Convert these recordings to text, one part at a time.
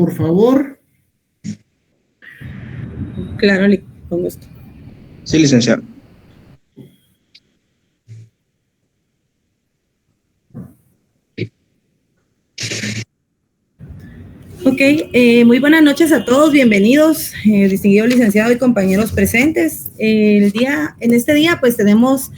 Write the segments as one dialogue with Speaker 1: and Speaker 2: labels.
Speaker 1: por favor.
Speaker 2: Claro, con gusto.
Speaker 3: Sí, licenciado.
Speaker 2: Ok, muy buenas noches a todos, bienvenidos, distinguido licenciado y compañeros presentes. En este día pues tenemos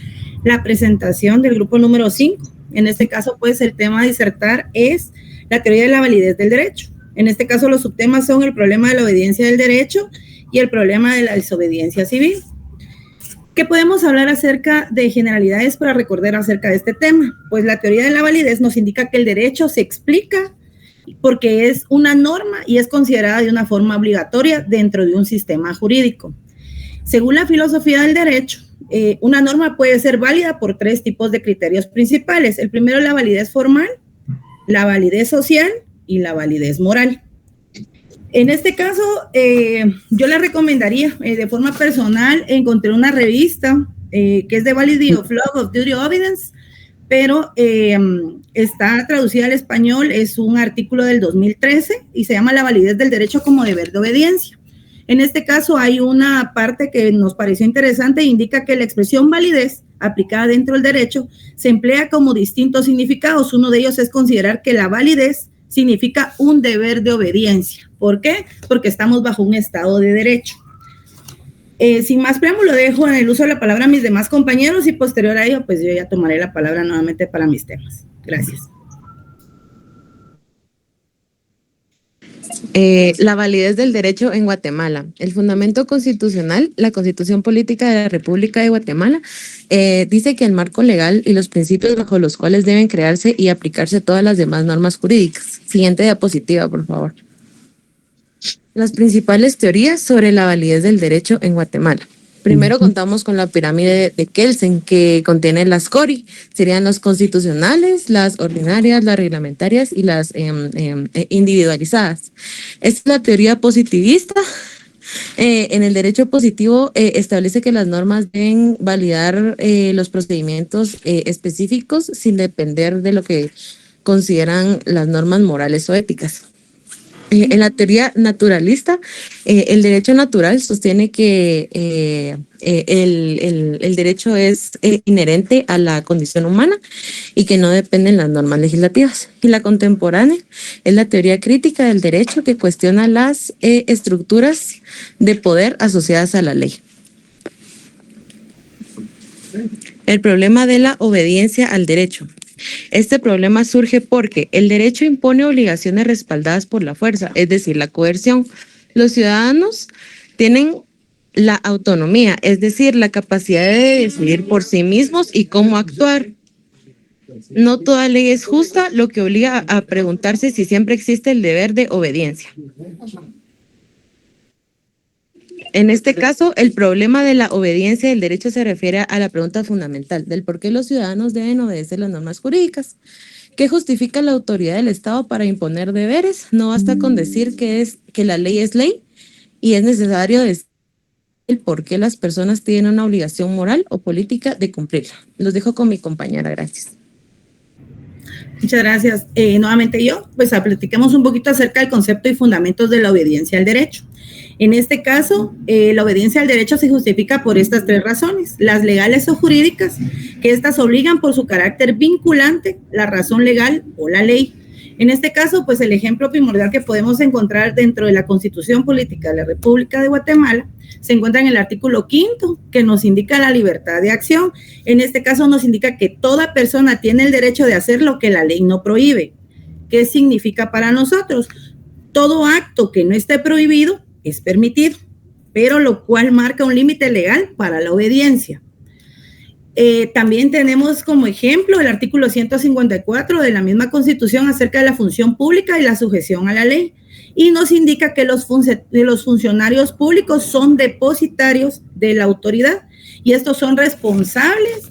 Speaker 2: la presentación del grupo número 5. En este caso pues el tema a disertar es la teoría de la validez del derecho. En este caso los subtemas son el problema de la obediencia del derecho y el problema de la desobediencia civil. ¿Qué podemos hablar acerca de generalidades para recordar acerca de este tema? Pues la teoría de la validez nos indica que el derecho se explica porque es una norma y es considerada de una forma obligatoria dentro de un sistema jurídico. Según la filosofía del derecho, una norma puede ser válida por 3 tipos de criterios principales. El primero es la validez formal, la validez social y la validez moral. En este caso, yo le recomendaría, de forma personal, encontré una revista que es de Validity of Law of Duty of Evidence, pero está traducida al español, es un artículo del 2013 y se llama La validez del derecho como deber de obediencia. En este caso hay una parte que nos pareció interesante e indica que la expresión validez aplicada dentro del derecho se emplea como distintos significados. Uno de ellos es considerar que la validez significa un deber de obediencia. ¿Por qué? Porque estamos bajo un estado de derecho. Sin más preámbulo, dejo en el uso de la palabra a mis demás compañeros y posterior a ello, pues yo ya tomaré la palabra nuevamente para mis temas. Gracias.
Speaker 4: La validez del derecho en Guatemala. El fundamento constitucional, la Constitución Política de la República de Guatemala, dice que el marco legal y los principios bajo los cuales deben crearse y aplicarse todas las demás normas jurídicas. Siguiente diapositiva, por favor. Las principales teorías sobre la validez del derecho en Guatemala. Primero contamos con la pirámide de Kelsen, que contiene las CORI, serían las constitucionales, las ordinarias, las reglamentarias y las individualizadas. Esta es la teoría positivista. En el derecho positivo establece que las normas deben validar los procedimientos específicos sin depender de lo que consideran las normas morales o éticas. En la teoría naturalista, el derecho natural sostiene que el derecho es inherente a la condición humana y que no dependen las normas legislativas. Y la contemporánea es la teoría crítica del derecho que cuestiona las estructuras de poder asociadas a la ley. El problema de la obediencia al derecho. Este problema surge porque el derecho impone obligaciones respaldadas por la fuerza, es decir, la coerción. Los ciudadanos tienen la autonomía, es decir, la capacidad de decidir por sí mismos y cómo actuar. No toda ley es justa, lo que obliga a preguntarse si siempre existe el deber de obediencia. En este caso, el problema de la obediencia del derecho se refiere a la pregunta fundamental del por qué los ciudadanos deben obedecer las normas jurídicas. ¿Qué justifica la autoridad del Estado para imponer deberes? No basta con decir que la ley es ley y es necesario decir el por qué las personas tienen una obligación moral o política de cumplirla. Los dejo con mi compañera, gracias.
Speaker 2: Muchas gracias. Nuevamente yo, pues platiquemos un poquito acerca del concepto y fundamentos de la obediencia al derecho. En este caso, la obediencia al derecho se justifica por estas 3 razones: las legales o jurídicas, que estas obligan por su carácter vinculante, la razón legal o la ley. En este caso, pues el ejemplo primordial que podemos encontrar dentro de la Constitución Política de la República de Guatemala se encuentra en el artículo 5, que nos indica la libertad de acción. En este caso nos indica que toda persona tiene el derecho de hacer lo que la ley no prohíbe. ¿Qué significa para nosotros? Todo acto que no esté prohibido es permitido, pero lo cual marca un límite legal para la obediencia. También tenemos como ejemplo el artículo 154 de la misma Constitución acerca de la función pública y la sujeción a la ley, y nos indica que los funcionarios públicos son depositarios de la autoridad y estos son responsables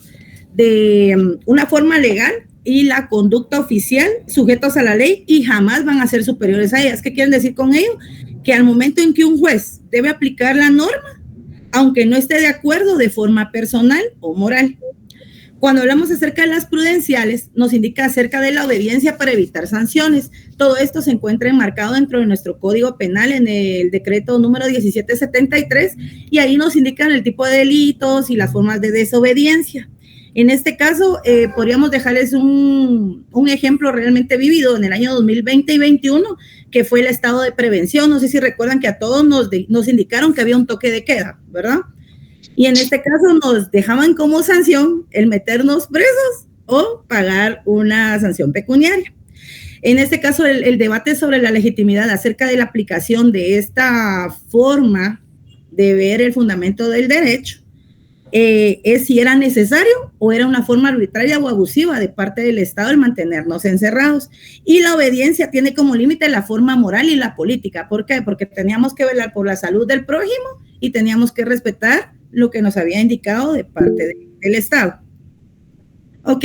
Speaker 2: de una forma legal y la conducta oficial, sujetos a la ley y jamás van a ser superiores a ellas. ¿Qué quieren decir con ello? Que al momento en que un juez debe aplicar la norma, aunque no esté de acuerdo de forma personal o moral. Cuando hablamos acerca de las prudenciales, nos indica acerca de la obediencia para evitar sanciones. Todo esto se encuentra enmarcado dentro de nuestro Código Penal en el decreto número 1773 y ahí nos indican el tipo de delitos y las formas de desobediencia. En este caso, podríamos dejarles un ejemplo realmente vivido en el año 2020 y 2021, que fue el estado de prevención. No sé si recuerdan que a todos nos indicaron que había un toque de queda, ¿verdad? Y en este caso nos dejaban como sanción el meternos presos o pagar una sanción pecuniaria. En este caso, el debate sobre la legitimidad acerca de la aplicación de esta forma de ver el fundamento del derecho es si era necesario o era una forma arbitraria o abusiva de parte del Estado el mantenernos encerrados. Y la obediencia tiene como límite la forma moral y la política. ¿Por qué? Porque teníamos que velar por la salud del prójimo y teníamos que respetar lo que nos había indicado de parte del Estado. Ok,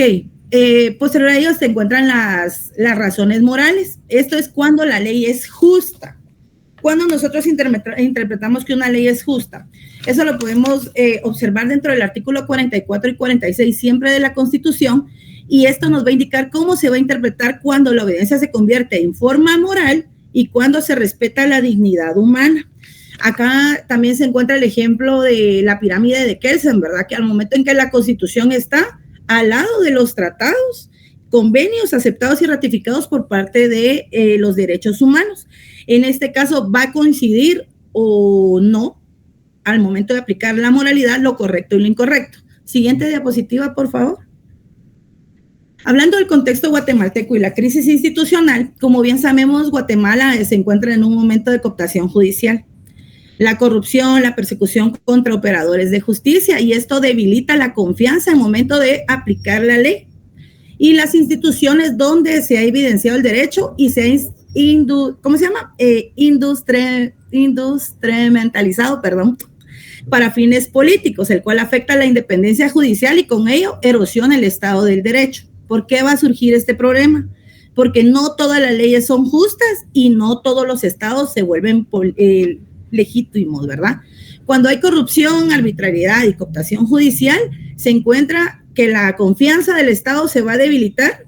Speaker 2: posterior a ello se encuentran las razones morales. Esto es cuando la ley es justa. Cuando nosotros interpretamos que una ley es justa, eso lo podemos observar dentro del artículo 44 y 46 siempre de la Constitución, y esto nos va a indicar cómo se va a interpretar cuando la obediencia se convierte en forma moral y cuando se respeta la dignidad humana. Acá también se encuentra el ejemplo de la pirámide de Kelsen, ¿verdad? Que al momento en que la Constitución está al lado de los tratados, convenios aceptados y ratificados por parte de los derechos humanos. En este caso va a coincidir o no al momento de aplicar la moralidad, lo correcto y lo incorrecto. Siguiente diapositiva, por favor. Hablando del contexto guatemalteco y la crisis institucional, como bien sabemos, Guatemala se encuentra en un momento de cooptación judicial. La corrupción, la persecución contra operadores de justicia, y esto debilita la confianza en el momento de aplicar la ley. Y las instituciones donde se ha evidenciado el derecho y se ha instrumentalizado, para fines políticos, el cual afecta la independencia judicial y con ello erosiona el Estado del Derecho. ¿Por qué va a surgir este problema? Porque no todas las leyes son justas y no todos los estados se vuelven legítimos, ¿verdad? Cuando hay corrupción, arbitrariedad y cooptación judicial, se encuentra que la confianza del Estado se va a debilitar,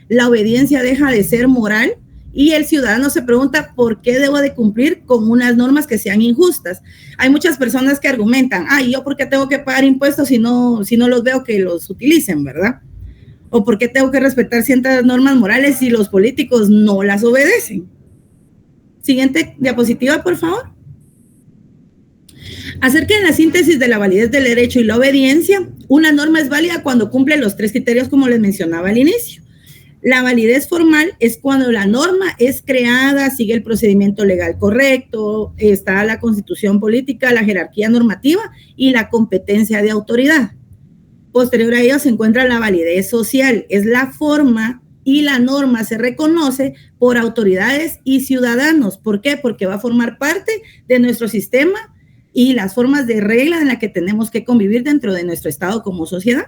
Speaker 2: la obediencia deja de ser moral y el ciudadano se pregunta por qué debo de cumplir con unas normas que sean injustas. Hay muchas personas que argumentan, ¿yo por qué tengo que pagar impuestos si no los veo que los utilicen, ¿verdad? ¿O por qué tengo que respetar ciertas normas morales si los políticos no las obedecen? Siguiente diapositiva, por favor. Acerca de la síntesis de la validez del derecho y la obediencia, una norma es válida cuando cumple los 3 criterios como les mencionaba al inicio. La validez formal es cuando la norma es creada, sigue el procedimiento legal correcto, está la constitución política, la jerarquía normativa y la competencia de autoridad. Posterior a ello se encuentra la validez social, es la forma y la norma se reconoce por autoridades y ciudadanos. ¿Por qué? Porque va a formar parte de nuestro sistema y las formas de regla en la que tenemos que convivir dentro de nuestro Estado como sociedad.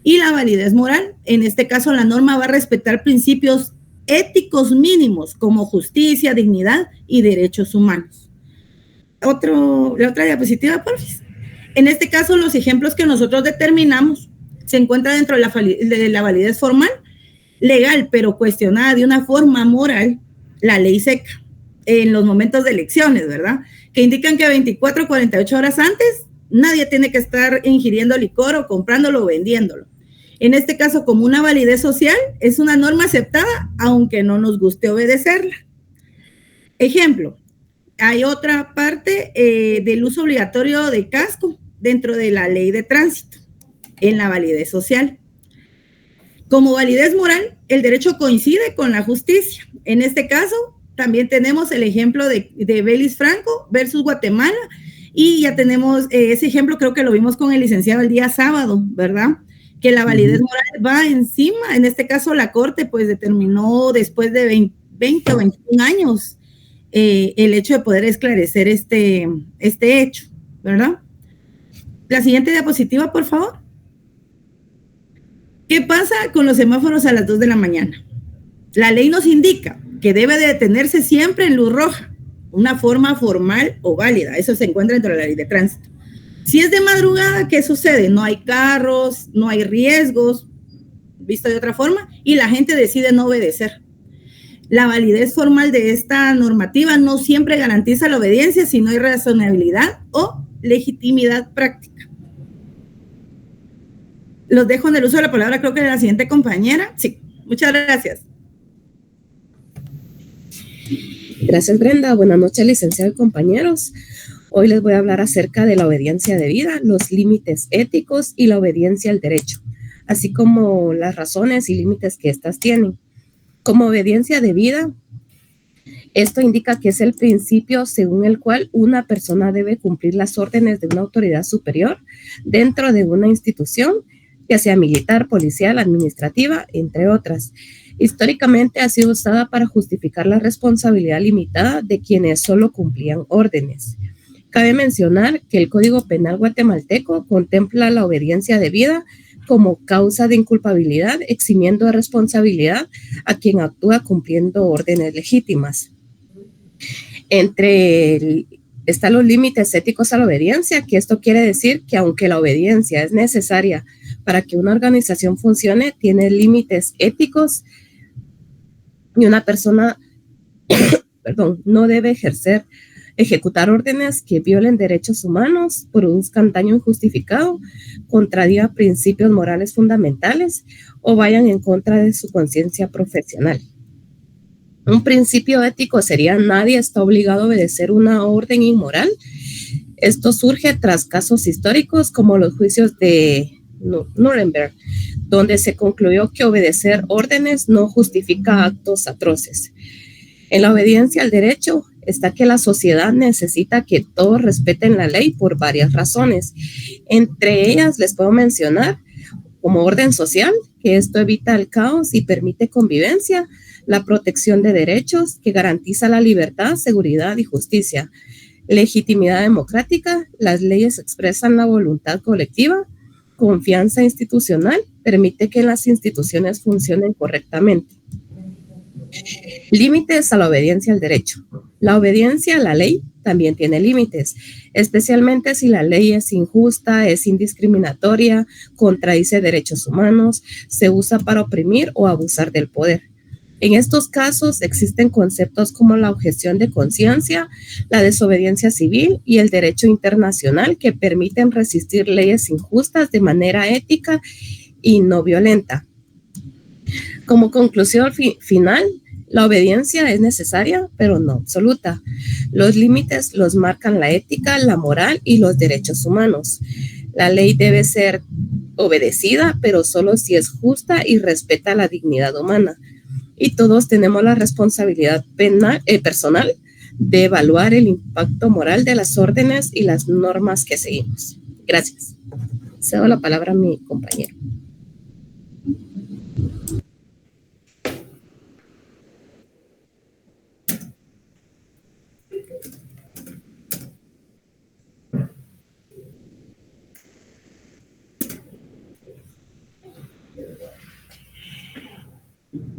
Speaker 2: Y la validez moral, en este caso la norma va a respetar principios éticos mínimos como justicia, dignidad y derechos humanos. La otra diapositiva, por favor. En este caso, los ejemplos que nosotros determinamos se encuentran dentro de la validez formal, legal, pero cuestionada de una forma moral, la ley seca, en los momentos de elecciones, ¿verdad? Que indican que 24 o 48 horas antes, nadie tiene que estar ingiriendo licor o comprándolo o vendiéndolo. En este caso, como una validez social, es una norma aceptada, aunque no nos guste obedecerla. Ejemplo, hay otra parte del uso obligatorio de casco dentro de la ley de tránsito, en la validez social. Como validez moral, el derecho coincide con la justicia. En este caso, también tenemos el ejemplo de Belis Franco versus Guatemala, y ya tenemos ese ejemplo, creo que lo vimos con el licenciado el día sábado, ¿verdad? Que la validez moral va encima. En este caso, la Corte pues determinó después de 20 o 21 años el hecho de poder esclarecer este hecho, ¿verdad? La siguiente diapositiva, por favor. ¿Qué pasa con los semáforos a las 2 de la mañana? La ley nos indica que debe de detenerse siempre en luz roja, una forma formal o válida. Eso se encuentra dentro de la ley de tránsito. Si es de madrugada, ¿qué sucede? No hay carros, no hay riesgos, visto de otra forma, y la gente decide no obedecer. La validez formal de esta normativa no siempre garantiza la obediencia si no hay razonabilidad o legitimidad práctica. Los dejo en el uso de la palabra, creo que la siguiente compañera. Sí, muchas gracias.
Speaker 1: Gracias, Brenda. Buenas noches, licenciado y compañeros. Hoy les voy a hablar acerca de la obediencia debida, los límites éticos y la obediencia al derecho, así como las razones y límites que éstas tienen. Como obediencia debida, esto indica que es el principio según el cual una persona debe cumplir las órdenes de una autoridad superior dentro de una institución, ya sea militar, policial, administrativa, entre otras. Históricamente ha sido usada para justificar la responsabilidad limitada de quienes solo cumplían órdenes. Cabe mencionar que el Código Penal guatemalteco contempla la obediencia debida como causa de inculpabilidad, eximiendo de responsabilidad a quien actúa cumpliendo órdenes legítimas. Están los límites éticos a la obediencia, que esto quiere decir que aunque la obediencia es necesaria para que una organización funcione, tiene límites éticos y una persona no debe ejecutar órdenes que violen derechos humanos, produzcan daño injustificado, contradigan principios morales fundamentales o vayan en contra de su conciencia profesional. Un principio ético sería: nadie está obligado a obedecer una orden inmoral. Esto surge tras casos históricos como los juicios de Nuremberg, donde se concluyó que obedecer órdenes no justifica actos atroces. En la obediencia al derecho está que la sociedad necesita que todos respeten la ley por varias razones. Entre ellas les puedo mencionar como orden social, que esto evita el caos y permite convivencia; la protección de derechos, que garantiza la libertad, seguridad y justicia; legitimidad democrática, las leyes expresan la voluntad colectiva; confianza institucional, permite que las instituciones funcionen correctamente. Límites a la obediencia al derecho. La obediencia a la ley también tiene límites, especialmente si la ley es injusta, es indiscriminatoria, contradice derechos humanos, se usa para oprimir o abusar del poder. En estos casos existen conceptos como la objeción de conciencia, la desobediencia civil y el derecho internacional, que permiten resistir leyes injustas de manera ética y no violenta. Como conclusión final, la obediencia es necesaria, pero no absoluta. Los límites los marcan la ética, la moral y los derechos humanos. La ley debe ser obedecida, pero solo si es justa y respeta la dignidad humana. Y todos tenemos la responsabilidad personal de evaluar el impacto moral de las órdenes y las normas que seguimos. Gracias. Cedo la palabra a mi compañero.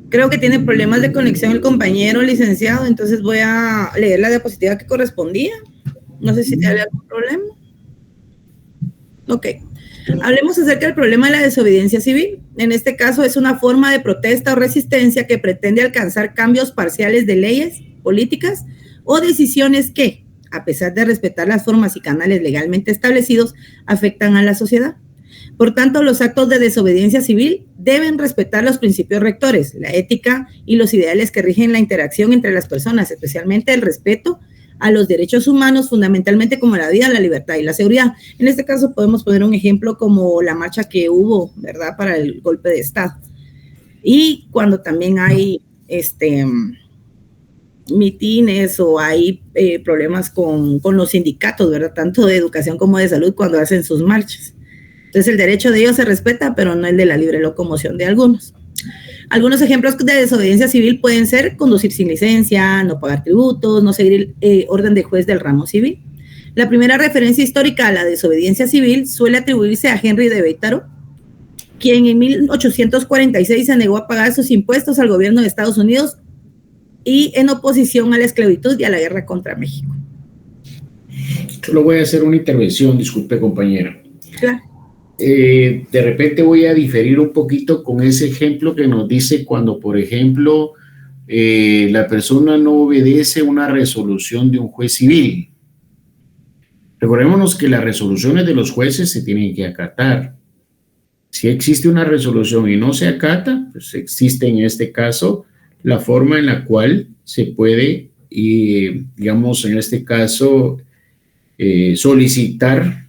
Speaker 2: Creo que tiene problemas de conexión el compañero licenciado, entonces voy a leer la diapositiva que correspondía. No sé si te había algún problema. Ok. Hablemos acerca del problema de la desobediencia civil. En este caso es una forma de protesta o resistencia que pretende alcanzar cambios parciales de leyes, políticas o decisiones que, a pesar de respetar las formas y canales legalmente establecidos, afectan a la sociedad. Por tanto, los actos de desobediencia civil deben respetar los principios rectores, la ética y los ideales que rigen la interacción entre las personas, especialmente el respeto a los derechos humanos, fundamentalmente como la vida, la libertad y la seguridad. En este caso podemos poner un ejemplo como la marcha que hubo, ¿verdad?, para el golpe de Estado. Y cuando también hay mitines o hay problemas con los sindicatos, ¿verdad?, tanto de educación como de salud, cuando hacen sus marchas. Entonces el derecho de ellos se respeta, pero no el de la libre locomoción de algunos. Algunos ejemplos de desobediencia civil pueden ser conducir sin licencia, no pagar tributos, no seguir orden de juez del ramo civil. La primera referencia histórica a la desobediencia civil suele atribuirse a Henry de Bétaro, quien en 1846 se negó a pagar sus impuestos al gobierno de Estados Unidos y en oposición a la esclavitud y a la guerra contra México.
Speaker 3: Solo voy a hacer una intervención, disculpe, compañera.
Speaker 2: Claro.
Speaker 3: De repente voy a diferir un poquito con ese ejemplo que nos dice cuando, por ejemplo, la persona no obedece una resolución de un juez civil. Recordémonos que las resoluciones de los jueces se tienen que acatar. Si existe una resolución y no se acata, pues existe en este caso la forma en la cual se puede, digamos, en este caso, solicitar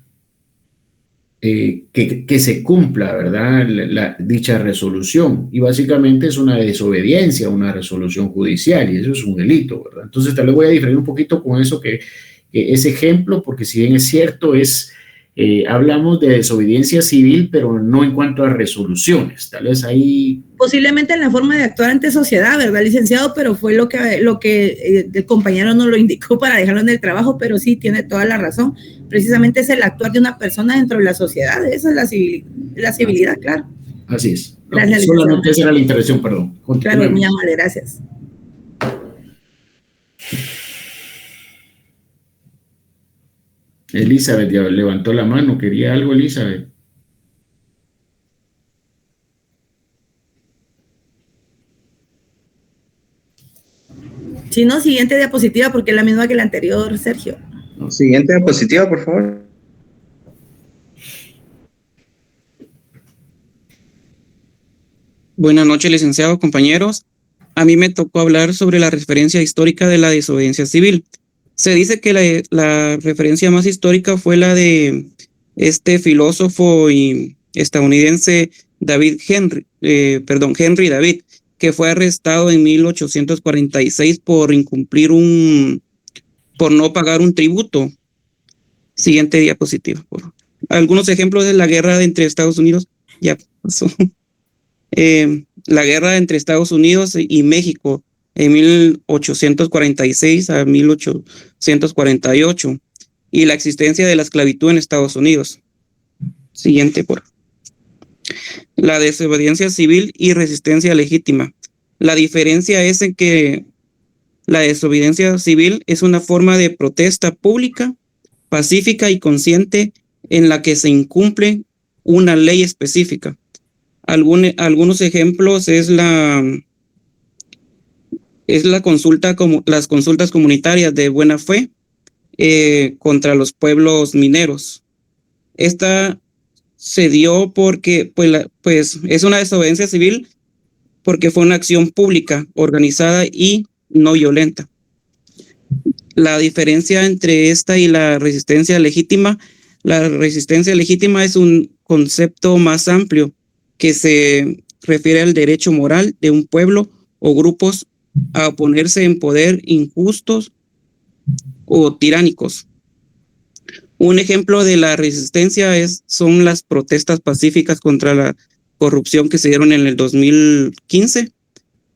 Speaker 3: que se cumpla, ¿verdad?, dicha resolución. Y básicamente es una desobediencia a una resolución judicial y eso es un delito, ¿verdad? Entonces tal vez voy a diferir un poquito con eso, que ese ejemplo, porque si bien es cierto, hablamos de desobediencia civil, pero no en cuanto a resoluciones. Tal vez ahí...
Speaker 2: Posiblemente en la forma de actuar ante sociedad, ¿verdad, licenciado? Pero fue lo que el compañero nos lo indicó para dejarlo en el trabajo, pero sí, tiene toda la razón. Precisamente es el actuar de una persona dentro de la sociedad, esa es la civilidad, claro.
Speaker 3: Así es. No,
Speaker 2: Gracias,
Speaker 3: solamente esa era la intervención, perdón.
Speaker 2: Claro, muy amable, gracias.
Speaker 3: Elizabeth ya levantó la mano, ¿quería algo, Elizabeth?
Speaker 2: Si no, siguiente diapositiva, porque es la misma que la anterior, Sergio.
Speaker 5: Siguiente diapositiva, por favor.
Speaker 6: Buenas noches, licenciados, compañeros. A mí me tocó hablar sobre la referencia histórica de la desobediencia civil. Se dice que la referencia más histórica fue la de este filósofo y estadounidense Henry David, que fue arrestado en 1846 por no pagar un tributo. Siguiente diapositiva, por favor. Algunos ejemplos de la guerra entre Estados Unidos. Ya pasó. La guerra entre Estados Unidos y México en 1846 a 1848 y la existencia de la esclavitud en Estados Unidos. Siguiente, por favor. La desobediencia civil y resistencia legítima. La diferencia es en que la desobediencia civil es una forma de protesta pública, pacífica y consciente en la que se incumple una ley específica. Algunos ejemplos es las consultas comunitarias de buena fe contra los pueblos mineros. Esta se dio porque pues es una desobediencia civil porque fue una acción pública, organizada y no violenta. La diferencia entre esta y la resistencia legítima es un concepto más amplio que se refiere al derecho moral de un pueblo o grupos a oponerse en poder injustos o tiránicos. Un ejemplo de la resistencia son las protestas pacíficas contra la corrupción que se dieron en el 2015,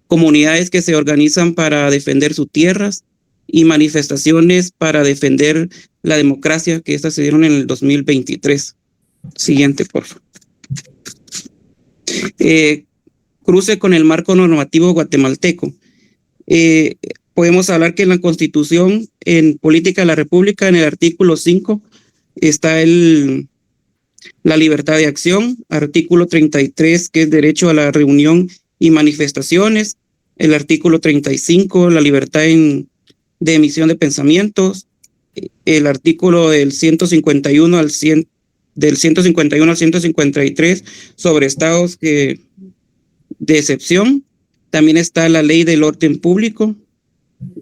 Speaker 6: comunidades que se organizan para defender sus tierras y manifestaciones para defender la democracia que estas se dieron en el 2023. Siguiente, por favor. Cruce con el marco normativo guatemalteco. Podemos hablar que en la Constitución, en Política de la República, en el artículo 5, está la libertad de acción, artículo 33, que es derecho a la reunión y manifestaciones, el artículo 35, la libertad de emisión de pensamientos, el artículo del 151 al 153 sobre estados de excepción. También está la ley del orden público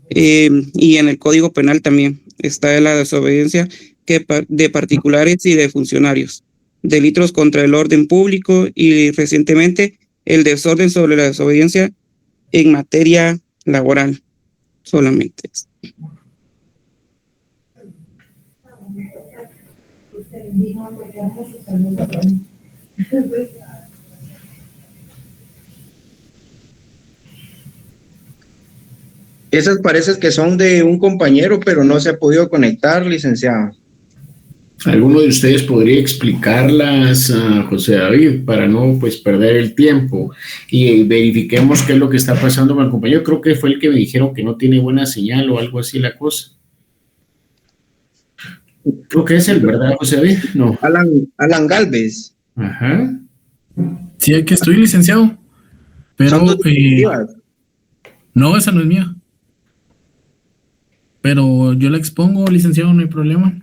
Speaker 6: y en el Código Penal también está la desobediencia de particulares y de funcionarios, delitos contra el orden público y recientemente el desorden sobre la desobediencia en materia laboral solamente.
Speaker 5: Esas parece que son de un compañero, pero no se ha podido conectar, licenciado.
Speaker 3: ¿Alguno de ustedes podría explicarlas, José David, para no pues perder el tiempo y verifiquemos qué es lo que está pasando con el compañero? Creo que fue el que me dijeron que no tiene buena señal o algo así la cosa. Creo que es el, ¿verdad, José David? No.
Speaker 5: Alan Galvez.
Speaker 3: Ajá.
Speaker 7: Sí, aquí estoy, licenciado. Pero
Speaker 5: Son dos diapositivas.
Speaker 7: no, esa no es mía. Pero yo la expongo, licenciado, no hay problema.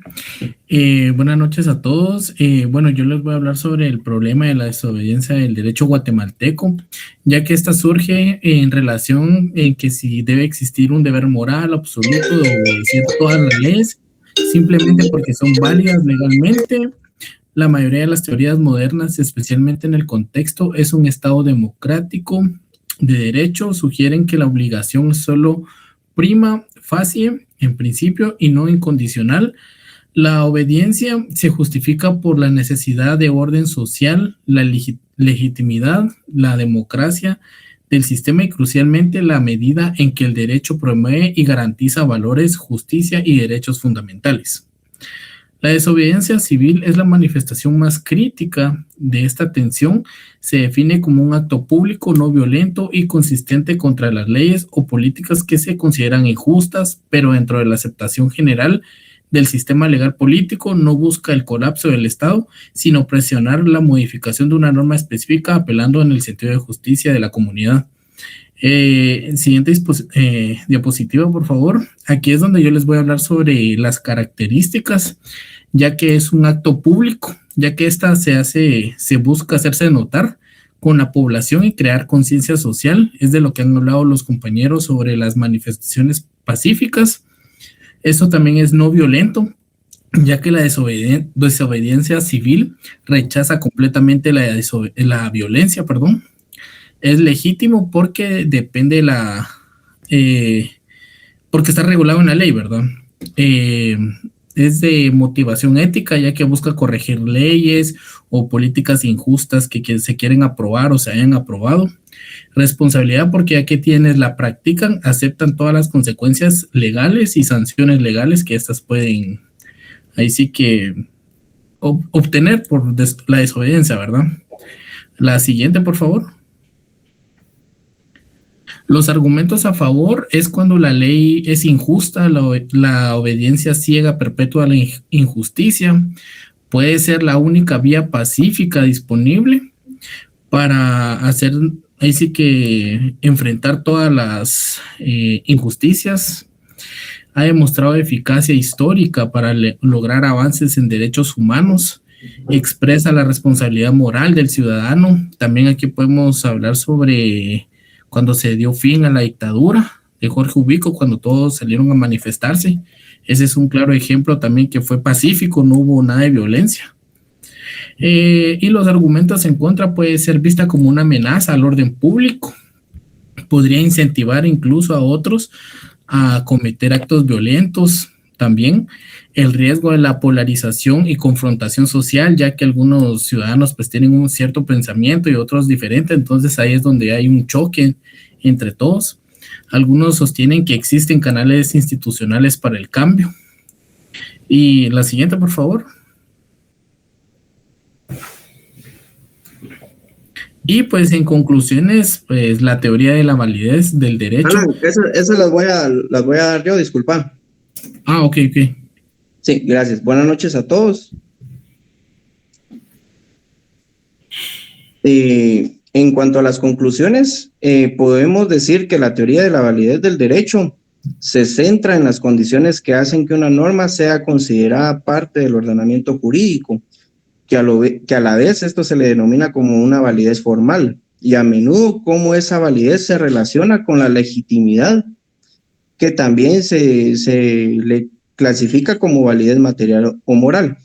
Speaker 7: Buenas noches a todos. Bueno, yo les voy a hablar sobre el problema de la desobediencia del derecho guatemalteco, ya que esta surge en relación en que si debe existir un deber moral absoluto de obedecer todas las leyes, simplemente porque son válidas legalmente. La mayoría de las teorías modernas, especialmente en el contexto, es un Estado democrático de derecho, sugieren que la obligación es solo prima facie, en principio, y no incondicional. La obediencia se justifica por la necesidad de orden social, la legitimidad, la democracia del sistema y crucialmente la medida en que el derecho promueve y garantiza valores, justicia y derechos fundamentales. La desobediencia civil es la manifestación más crítica de esta tensión. Se define como un acto público no violento y consistente contra las leyes o políticas que se consideran injustas, pero dentro de la aceptación general del sistema legal político no busca el colapso del Estado, sino presionar la modificación de una norma específica apelando en el sentido de justicia de la comunidad. Siguiente diapositiva, por favor. Aquí es donde yo les voy a hablar sobre las características, ya que es un acto público, ya que esta se busca hacerse notar con la población y crear conciencia social. Es de lo que han hablado los compañeros sobre las manifestaciones pacíficas. Esto también es no violento, ya que la desobediencia civil rechaza completamente la violencia, perdón. Es legítimo porque depende porque está regulado en la ley, ¿verdad? Es de motivación ética, ya que busca corregir leyes o políticas injustas que se quieren aprobar o se hayan aprobado. Responsabilidad porque ya que quienes la practican aceptan todas las consecuencias legales y sanciones legales que estas pueden, ahí sí que, obtener por la desobediencia, ¿verdad? La siguiente, por favor. Los argumentos a favor es cuando la ley es injusta, la obediencia ciega perpetua a la injusticia. Puede ser la única vía pacífica disponible para hacer, ahí sí que enfrentar todas las injusticias. Ha demostrado eficacia histórica para lograr avances en derechos humanos. Expresa la responsabilidad moral del ciudadano. También aquí podemos hablar sobre cuando se dio fin a la dictadura de Jorge Ubico, cuando todos salieron a manifestarse. Ese es un claro ejemplo también que fue pacífico, no hubo nada de violencia. Y los argumentos en contra puede ser vista como una amenaza al orden público. Podría incentivar incluso a otros a cometer actos violentos. También el riesgo de la polarización y confrontación social, ya que algunos ciudadanos pues tienen un cierto pensamiento y otros diferente, entonces ahí es donde hay un choque entre todos. Algunos sostienen que existen canales institucionales para el cambio. Y la siguiente, por favor. Y pues en conclusiones, pues la teoría de la validez del derecho.
Speaker 5: Alan, esas las voy a dar yo, disculpa.
Speaker 7: Ah, ok.
Speaker 5: Sí, gracias. Buenas noches a todos. En cuanto a las conclusiones, podemos decir que la teoría de la validez del derecho se centra en las condiciones que hacen que una norma sea considerada parte del ordenamiento jurídico, que a la vez esto se le denomina como una validez formal, y a menudo cómo esa validez se relaciona con la legitimidad, que también se le clasifica como validez material o moral.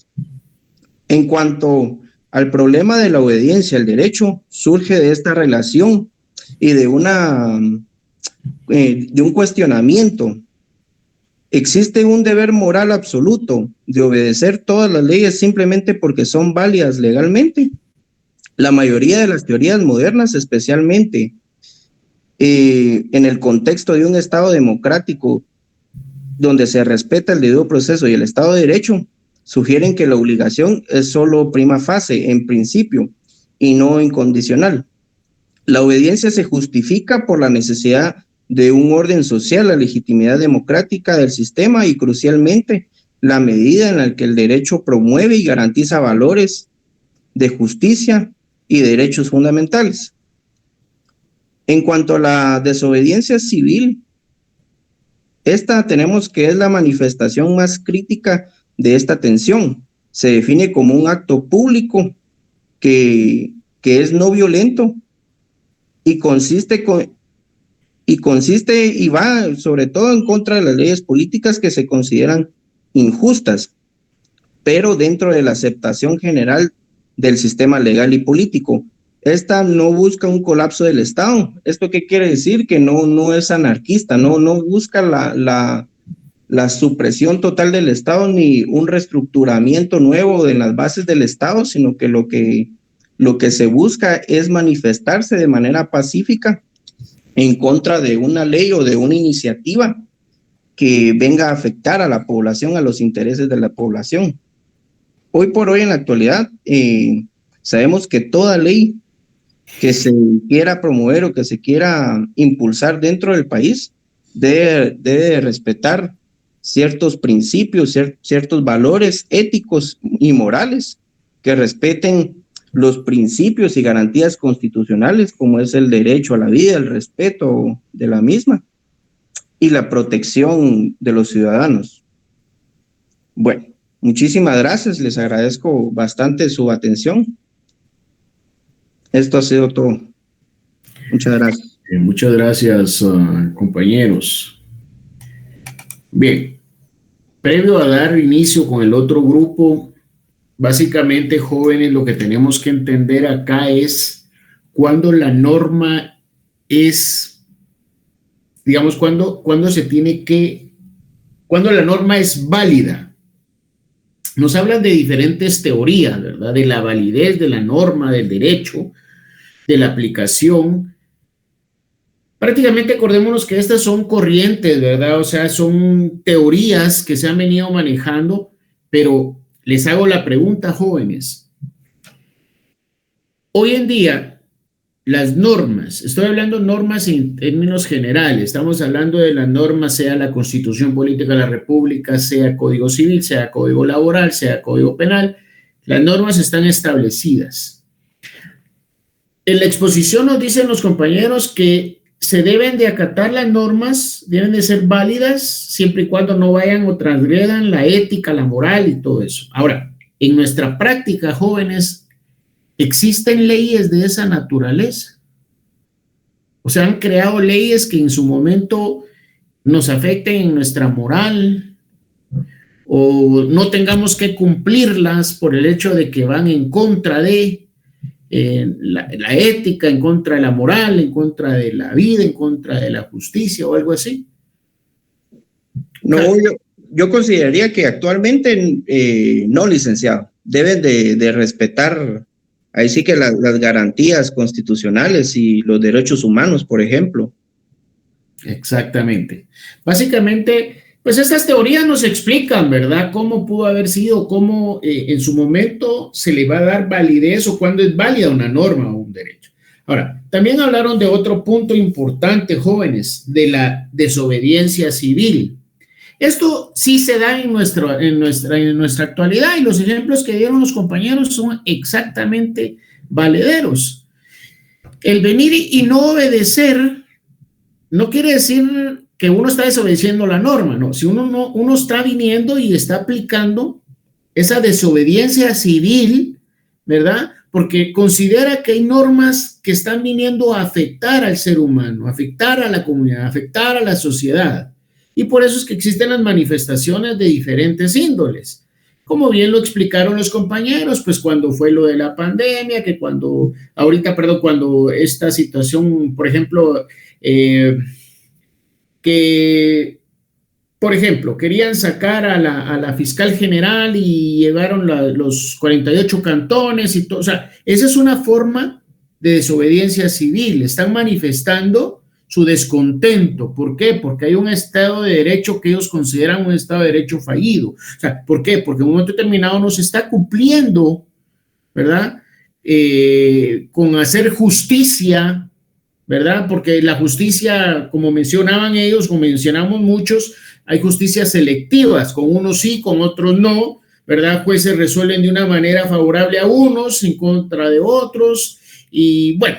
Speaker 5: En cuanto al problema de la obediencia al derecho, surge de esta relación y de un cuestionamiento. ¿Existe un deber moral absoluto de obedecer todas las leyes simplemente porque son válidas legalmente? La mayoría de las teorías modernas, especialmente en el contexto de un Estado democrático donde se respeta el debido proceso y el Estado de Derecho, sugieren que la obligación es solo prima facie, en principio, y no incondicional. La obediencia se justifica por la necesidad de un orden social, la legitimidad democrática del sistema y, crucialmente, la medida en la que el derecho promueve y garantiza valores de justicia y derechos fundamentales. En cuanto a la desobediencia civil, esta tenemos que es la manifestación más crítica de esta tensión. Se define como un acto público que es no violento y consiste y va sobre todo en contra de las leyes políticas que se consideran injustas, pero dentro de la aceptación general del sistema legal y político. Esta no busca un colapso del Estado. ¿Esto qué quiere decir? Que no es anarquista, no busca la supresión total del Estado ni un reestructuramiento nuevo de las bases del Estado, sino que lo que se busca es manifestarse de manera pacífica en contra de una ley o de una iniciativa que venga a afectar a la población, a los intereses de la población. Hoy por hoy, en la actualidad, sabemos que toda ley que se quiera promover o que se quiera impulsar dentro del país debe respetar ciertos principios, ciertos valores éticos y morales que respeten los principios y garantías constitucionales, como es el derecho a la vida, el respeto de la misma y la protección de los ciudadanos. Bueno, muchísimas gracias, les agradezco bastante su atención. Esto ha sido todo. Muchas gracias.
Speaker 3: Muchas gracias, compañeros. Bien, previo a dar inicio con el otro grupo, básicamente, jóvenes, lo que tenemos que entender acá es cuando la norma es, digamos, cuando la norma es válida. Nos hablan de diferentes teorías, ¿verdad? De la validez de la norma, del derecho, de la aplicación. Prácticamente acordémonos que estas son corrientes, ¿verdad? O sea, son teorías que se han venido manejando, pero les hago la pregunta, jóvenes. Hoy en día, las normas, estoy hablando de normas en términos generales, estamos hablando de las normas, sea la Constitución Política de la República, sea Código Civil, sea Código Laboral, sea Código Penal, las normas están establecidas. En la exposición nos dicen los compañeros que se deben de acatar las normas, deben de ser válidas siempre y cuando no vayan o transgredan la ética, la moral y todo eso. Ahora, en nuestra práctica, jóvenes, ¿existen leyes de esa naturaleza? O sea, han creado leyes que en su momento nos afecten en nuestra moral o no tengamos que cumplirlas por el hecho de que van en contra de la ética, en contra de la moral, en contra de la vida, en contra de la justicia o algo así.
Speaker 5: No, yo consideraría que actualmente no, licenciado. Deben de respetar, ahí sí que las garantías constitucionales y los derechos humanos, por ejemplo.
Speaker 3: Exactamente. Básicamente, pues estas teorías nos explican, ¿verdad? Cómo pudo haber sido, cómo en su momento se le va a dar validez o cuándo es válida una norma o un derecho. Ahora, también hablaron de otro punto importante, jóvenes, de la desobediencia civil. Esto sí se da en nuestra actualidad y los ejemplos que dieron los compañeros son exactamente valederos. El venir y no obedecer no quiere decir que uno está desobedeciendo la norma, no. Si uno está viniendo y está aplicando esa desobediencia civil, ¿verdad? Porque considera que hay normas que están viniendo a afectar al ser humano, a afectar a la comunidad, a afectar a la sociedad. Y por eso es que existen las manifestaciones de diferentes índoles. Como bien lo explicaron los compañeros, pues cuando fue lo de la pandemia, cuando esta situación, por ejemplo, que, por ejemplo, querían sacar a la fiscal general y llevaron los 48 cantones y todo. O sea, esa es una forma de desobediencia civil. Están manifestando su descontento. ¿Por qué? Porque hay un Estado de Derecho que ellos consideran un Estado de Derecho fallido. O sea, ¿por qué? Porque en un momento determinado no se está cumpliendo, ¿verdad? Con hacer justicia ¿verdad? Porque la justicia, como mencionaban ellos, como mencionamos muchos, hay justicias selectivas, con unos sí, con otros no, ¿verdad? Jueces resuelven de una manera favorable a unos, en contra de otros, y bueno,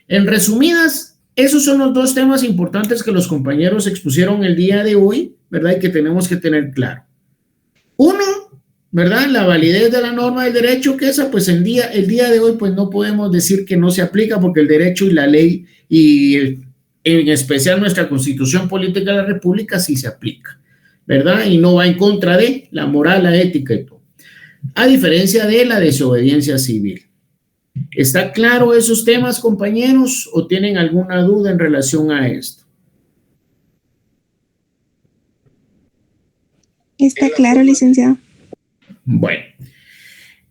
Speaker 3: en resumidas, esos son los dos temas importantes que los compañeros expusieron el día de hoy, ¿verdad? Y que tenemos que tener claro. Uno, ¿verdad? La validez de la norma del derecho, que esa, pues el día de hoy, pues no podemos decir que no se aplica, porque el derecho y la ley, y en especial nuestra Constitución Política de la República, sí se aplica, ¿verdad? Y no va en contra de la moral, la ética y todo. A diferencia de la desobediencia civil. ¿Está claro esos temas, compañeros, o tienen alguna duda en relación a esto?
Speaker 8: Está claro, licenciado.
Speaker 3: Bueno,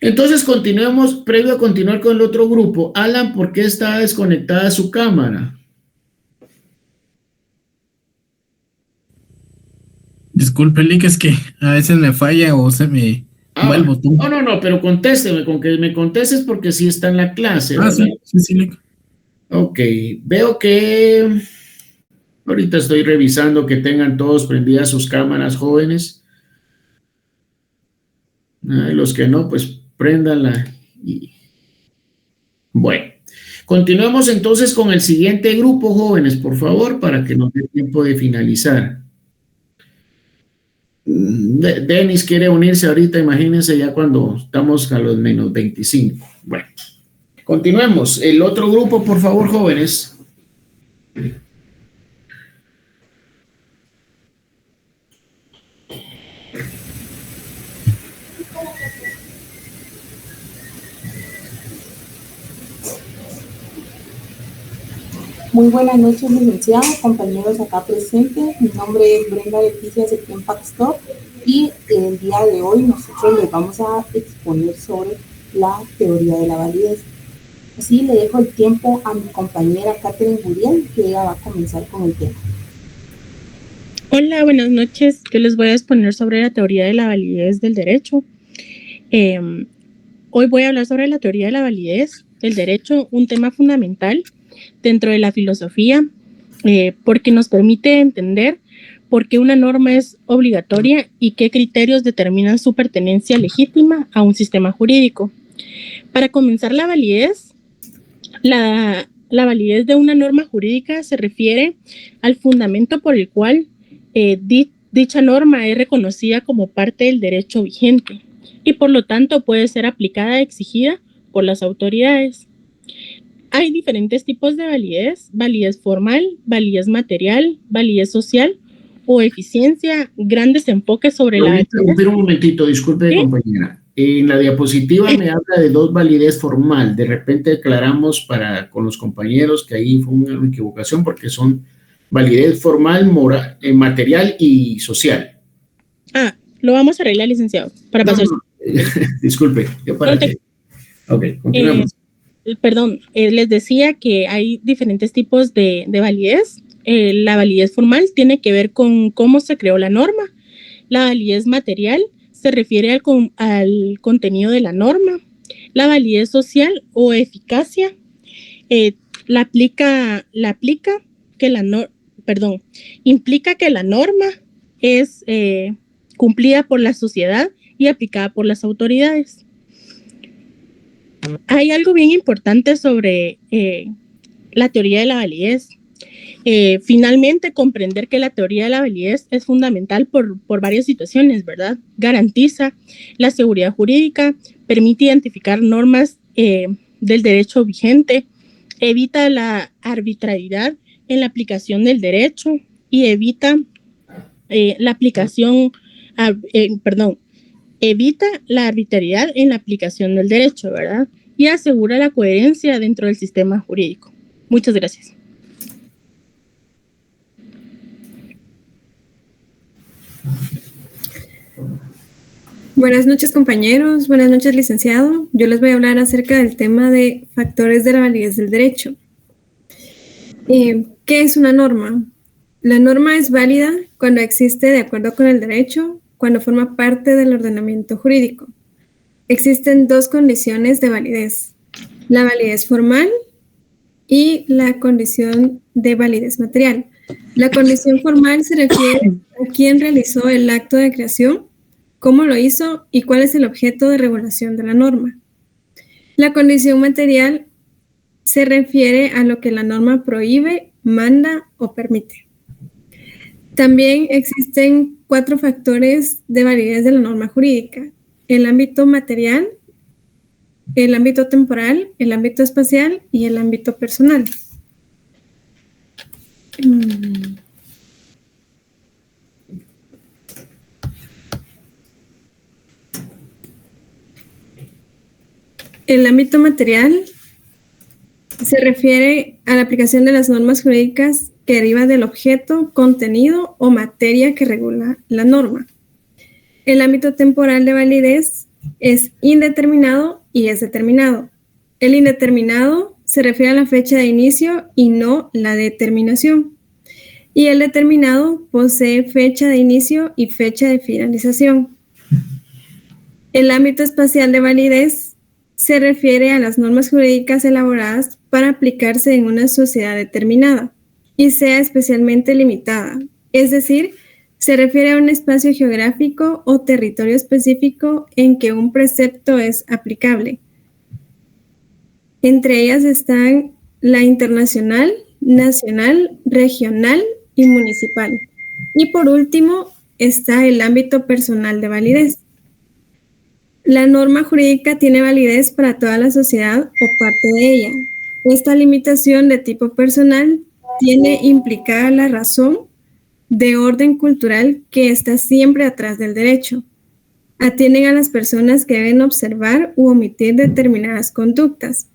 Speaker 3: entonces continuemos, previo a continuar con el otro grupo. Alan, ¿por qué está desconectada su cámara?
Speaker 7: Disculpe, Lick, es que a veces me falla o se me va el botón.
Speaker 3: No, pero contésteme, con que me contestes porque sí está en la clase, ¿verdad?
Speaker 7: Sí, Lick.
Speaker 3: Ok, veo que ahorita estoy revisando que tengan todos prendidas sus cámaras, jóvenes. Los que no, pues préndanla. Bueno, continuemos entonces con el siguiente grupo, jóvenes, por favor, para que nos dé tiempo de finalizar. Denis quiere unirse ahorita, imagínense ya cuando estamos a los menos 25. Bueno, continuemos. El otro grupo, por favor, jóvenes.
Speaker 9: Muy buenas noches, licenciado, compañeros acá presentes. Mi nombre es Brenda Leticia Septién Pastor y el día de hoy nosotros les vamos a exponer sobre la teoría de la validez. Así le dejo el tiempo a mi compañera Catherine Guriel, que ella va a comenzar con el tema.
Speaker 10: Hola, buenas noches. Yo les voy a exponer sobre la teoría de la validez del derecho. Hoy voy a hablar sobre la teoría de la validez del derecho, un tema fundamental dentro de la filosofía, porque nos permite entender por qué una norma es obligatoria y qué criterios determinan su pertenencia legítima a un sistema jurídico. Para comenzar, la validez de una norma jurídica se refiere al fundamento por el cual dicha norma es reconocida como parte del derecho vigente y por lo tanto puede ser aplicada y exigida por las autoridades. Hay diferentes tipos de validez: validez formal, validez material, validez social o eficiencia, grandes enfoques sobre la...
Speaker 3: Voy a interrumpir un momentito, disculpe, ¿sí? Compañera. En la diapositiva me habla de dos validez formal. De repente aclaramos con los compañeros que ahí fue una equivocación porque son validez formal, material y social.
Speaker 10: Lo vamos a arreglar, licenciado, para pasar.
Speaker 3: Disculpe, yo para que... Ok, continuamos.
Speaker 10: Les decía que hay diferentes tipos de validez. La validez formal tiene que ver con cómo se creó la norma. La validez material se refiere al contenido de la norma. La validez social o eficacia implica que la norma es cumplida por la sociedad y aplicada por las autoridades. Hay algo bien importante sobre la teoría de la validez. Finalmente, comprender que la teoría de la validez es fundamental por varias situaciones, ¿verdad? Garantiza la seguridad jurídica, permite identificar normas del derecho vigente, evita la arbitrariedad en la aplicación del derecho y evita la arbitrariedad en la aplicación del derecho, ¿verdad? Y asegura la coherencia dentro del sistema jurídico. Muchas gracias.
Speaker 11: Buenas noches, compañeros. Buenas noches, licenciado. Yo les voy a hablar acerca del tema de factores de la validez del derecho. ¿Qué es una norma? La norma es válida cuando existe de acuerdo con el derecho, cuando forma parte del ordenamiento jurídico. Existen dos condiciones de validez: la validez formal y la condición de validez material. La condición formal se refiere a quién realizó el acto de creación, cómo lo hizo y cuál es el objeto de regulación de la norma. La condición material se refiere a lo que la norma prohíbe, manda o permite. También existen 4 factores de validez de la norma jurídica: el ámbito material, el ámbito temporal, el ámbito espacial y el ámbito personal. El ámbito material se refiere a la aplicación de las normas jurídicas que deriva del objeto, contenido o materia que regula la norma. El ámbito temporal de validez es indeterminado y es determinado. El indeterminado se refiere a la fecha de inicio y no la determinación. Y el determinado posee fecha de inicio y fecha de finalización. El ámbito espacial de validez se refiere a las normas jurídicas elaboradas para aplicarse en una sociedad determinada y sea especialmente limitada, es decir, se refiere a un espacio geográfico o territorio específico en que un precepto es aplicable. Entre ellas están la internacional, nacional, regional y municipal. Y por último está el ámbito personal de validez. La norma jurídica tiene validez para toda la sociedad o parte de ella. Esta limitación de tipo personal tiene implicada la razón de orden cultural que está siempre atrás del derecho. Atienden a las personas que deben observar u omitir determinadas conductas.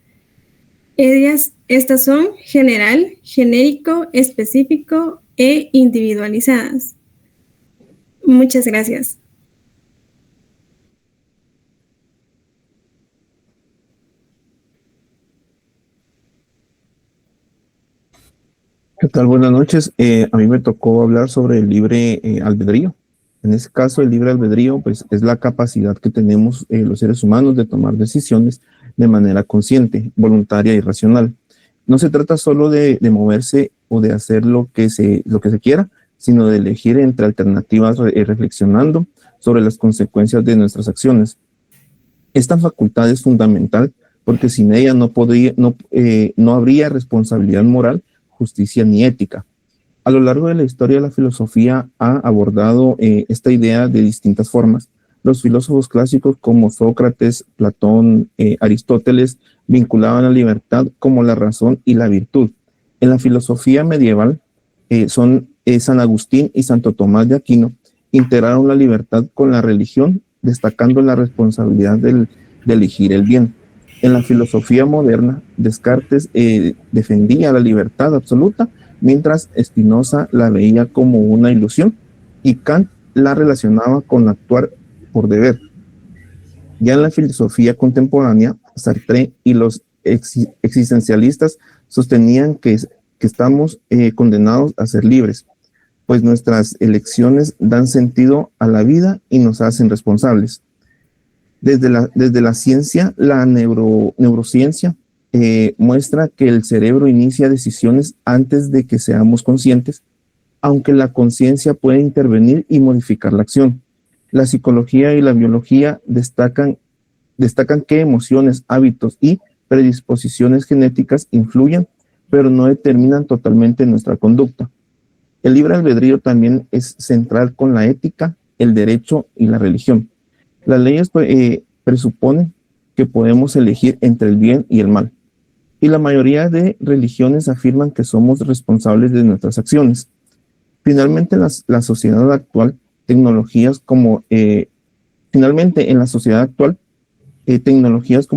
Speaker 11: Estas son general, genérico, específico e individualizadas. Muchas gracias.
Speaker 12: ¿Qué tal? Buenas noches. A mí me tocó hablar sobre el libre albedrío. En este caso, el libre albedrío pues, es la capacidad que tenemos los seres humanos de tomar decisiones de manera consciente, voluntaria y racional. No se trata solo de moverse o de hacer lo que se quiera, sino de elegir entre alternativas reflexionando sobre las consecuencias de nuestras acciones. Esta facultad es fundamental porque sin ella no habría responsabilidad moral, justicia ni ética. A lo largo de la historia, la filosofía ha abordado esta idea de distintas formas. Los filósofos clásicos como Sócrates, Platón, Aristóteles vinculaban la libertad como la razón y la virtud. En la filosofía medieval, San Agustín y Santo Tomás de Aquino integraron la libertad con la religión, destacando la responsabilidad de elegir el bien. En la filosofía moderna, Descartes defendía la libertad absoluta, mientras Spinoza la veía como una ilusión y Kant la relacionaba con actuar por deber. Ya en la filosofía contemporánea, Sartre y los existencialistas sostenían que estamos condenados a ser libres, pues nuestras elecciones dan sentido a la vida y nos hacen responsables. Desde la ciencia, la neurociencia muestra que el cerebro inicia decisiones antes de que seamos conscientes, aunque la conciencia puede intervenir y modificar la acción. La psicología y la biología destacan que emociones, hábitos y predisposiciones genéticas influyen, pero no determinan totalmente nuestra conducta. El libre albedrío también es central con la ética, el derecho y la religión. Las leyes presuponen que podemos elegir entre el bien y el mal, y la mayoría de religiones afirman que somos responsables de nuestras acciones. Finalmente, en la sociedad actual, tecnologías como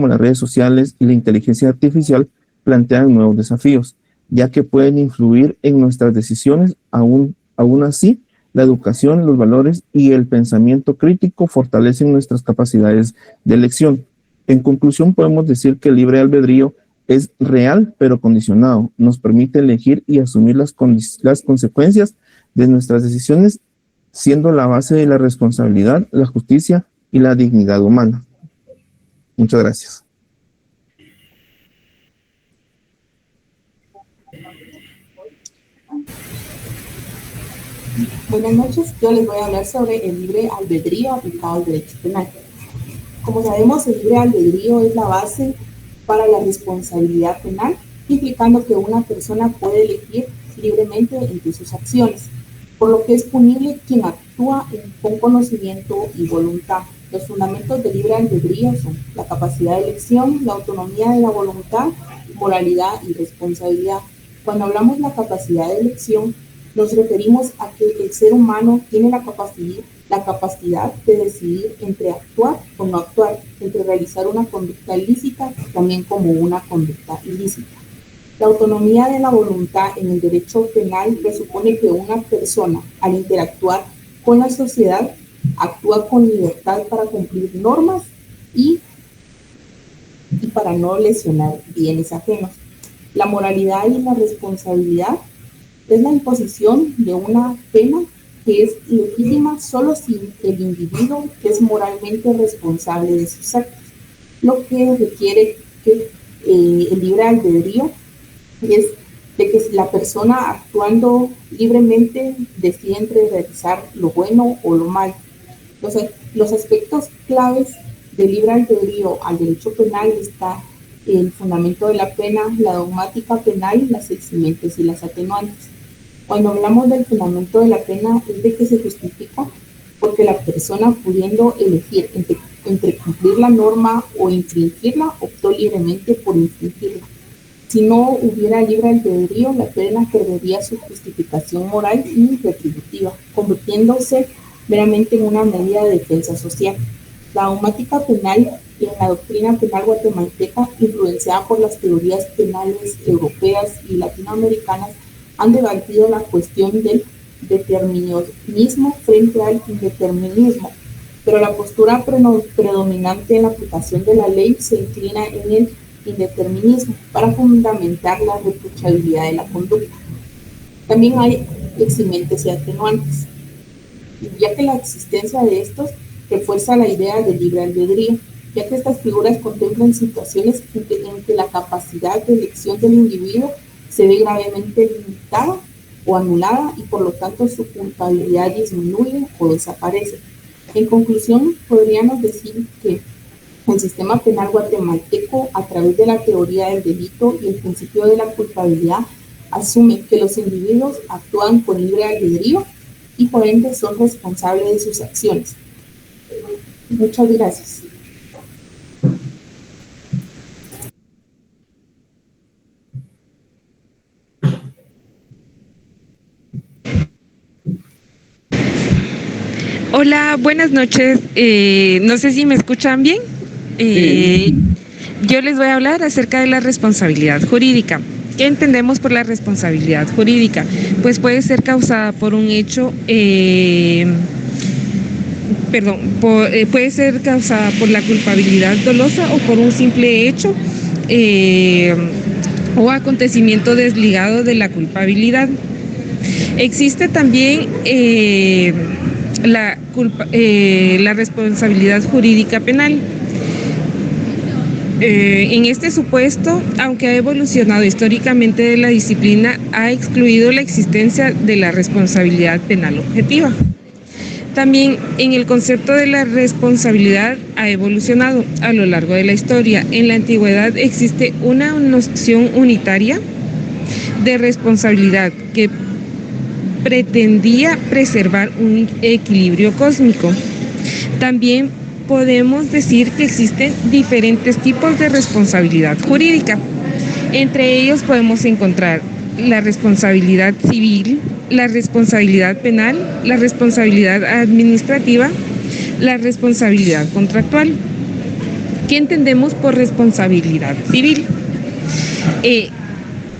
Speaker 12: las redes sociales y la inteligencia artificial plantean nuevos desafíos, ya que pueden influir en nuestras decisiones. Aún así, la educación, los valores y el pensamiento crítico fortalecen nuestras capacidades de elección. En conclusión, podemos decir que el libre albedrío es real pero condicionado. Nos permite elegir y asumir las consecuencias de nuestras decisiones, siendo la base de la responsabilidad, la justicia y la dignidad humana. Muchas gracias.
Speaker 9: Buenas noches, yo les voy a hablar sobre el libre albedrío aplicado al derecho penal. Como sabemos, el libre albedrío es la base para la responsabilidad penal, implicando que una persona puede elegir libremente entre sus acciones, por lo que es punible quien actúa con conocimiento y voluntad. Los fundamentos del libre albedrío son la capacidad de elección, la autonomía de la voluntad, moralidad y responsabilidad. Cuando hablamos de la capacidad de elección, nos referimos a que el ser humano tiene la capacidad de decidir entre actuar o no actuar, entre realizar una conducta ilícita, también como una conducta ilícita. La autonomía de la voluntad en el derecho penal presupone que una persona, al interactuar con la sociedad, actúa con libertad para cumplir normas y para no lesionar bienes ajenos. La moralidad y la responsabilidad es la imposición de una pena que es legítima solo si el individuo es moralmente responsable de sus actos, lo que requiere que el libre albedrío es de que la persona actuando libremente decide entre realizar lo bueno o lo malo. Los aspectos claves del libre albedrío al derecho penal está el fundamento de la pena, la dogmática penal, las eximentes y las atenuantes. Cuando hablamos del fundamento de la pena es de que se justifica porque la persona, pudiendo elegir entre cumplir la norma o infringirla, optó libremente por infringirla. Si no hubiera libre albedrío, la pena perdería su justificación moral y retributiva, convirtiéndose meramente en una medida de defensa social. La dogmática penal en la doctrina penal guatemalteca, influenciada por las teorías penales europeas y latinoamericanas, han debatido la cuestión del determinismo frente al indeterminismo, pero la postura predominante en la aplicación de la ley se inclina en el indeterminismo para fundamentar la reprochabilidad de la conducta. También hay eximentes y atenuantes, ya que la existencia de estos refuerza la idea del libre albedrío, ya que estas figuras contemplan situaciones en que la capacidad de elección del individuo se ve gravemente limitada o anulada y por lo tanto su culpabilidad disminuye o desaparece. En conclusión, podríamos decir que el sistema penal guatemalteco, a través de la teoría del delito y el principio de la culpabilidad, asume que los individuos actúan con libre albedrío y por ende son responsables de sus acciones. Muchas gracias.
Speaker 13: Hola, buenas noches. No sé si me escuchan bien.
Speaker 3: Sí.
Speaker 13: Yo les voy a hablar acerca de la responsabilidad jurídica. ¿Qué entendemos por la responsabilidad jurídica? Pues puede ser causada por un hecho, puede ser causada por la culpabilidad dolosa o por un simple hecho o acontecimiento desligado de la culpabilidad. Existe también la responsabilidad jurídica penal. En este supuesto, aunque ha evolucionado históricamente de la disciplina, ha excluido la existencia de la responsabilidad penal objetiva. También en el concepto de la responsabilidad ha evolucionado a lo largo de la historia. En la antigüedad existe una noción unitaria de responsabilidad que pretendía preservar un equilibrio cósmico. También podemos decir que existen diferentes tipos de responsabilidad jurídica. Entre ellos podemos encontrar la responsabilidad civil, la responsabilidad penal, la responsabilidad administrativa, la responsabilidad contractual. ¿Qué entendemos por responsabilidad civil?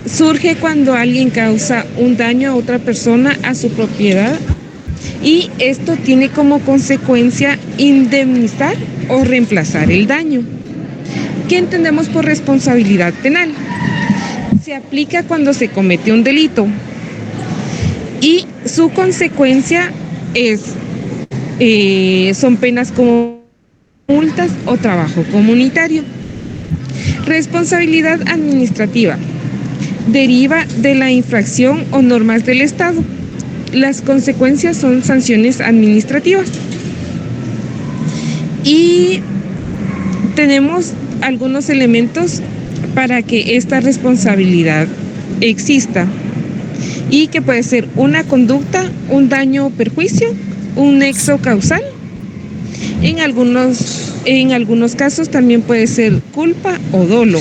Speaker 13: Surge cuando alguien causa un daño a otra persona, a su propiedad, y esto tiene como consecuencia indemnizar o reemplazar el daño. ¿Qué entendemos por responsabilidad penal? Se aplica cuando se comete un delito y su consecuencia son penas como multas o trabajo comunitario. Responsabilidad administrativa deriva de la infracción o normas del Estado. las consecuencias son sanciones administrativas. Y tenemos algunos elementos para que esta responsabilidad exista, y que puede ser una conducta, un daño o perjuicio, un nexo causal. En algunos casos también puede ser culpa o dolo.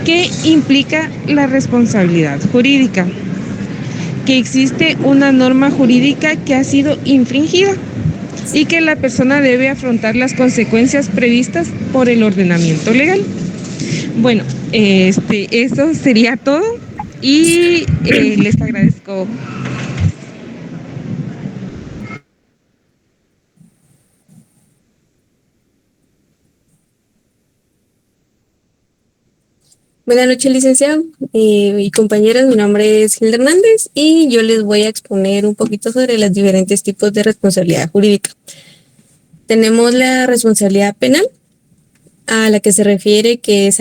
Speaker 13: ¿Qué implica la responsabilidad jurídica? Que existe una norma jurídica que ha sido infringida y que la persona debe afrontar las consecuencias previstas por el ordenamiento legal. Bueno, eso sería todo y les agradezco.
Speaker 14: Buenas noches, licenciado y compañeros. Mi nombre es Hilda Hernández y yo les voy a exponer un poquito sobre los diferentes tipos de responsabilidad jurídica. Tenemos la responsabilidad penal, a la que se refiere que es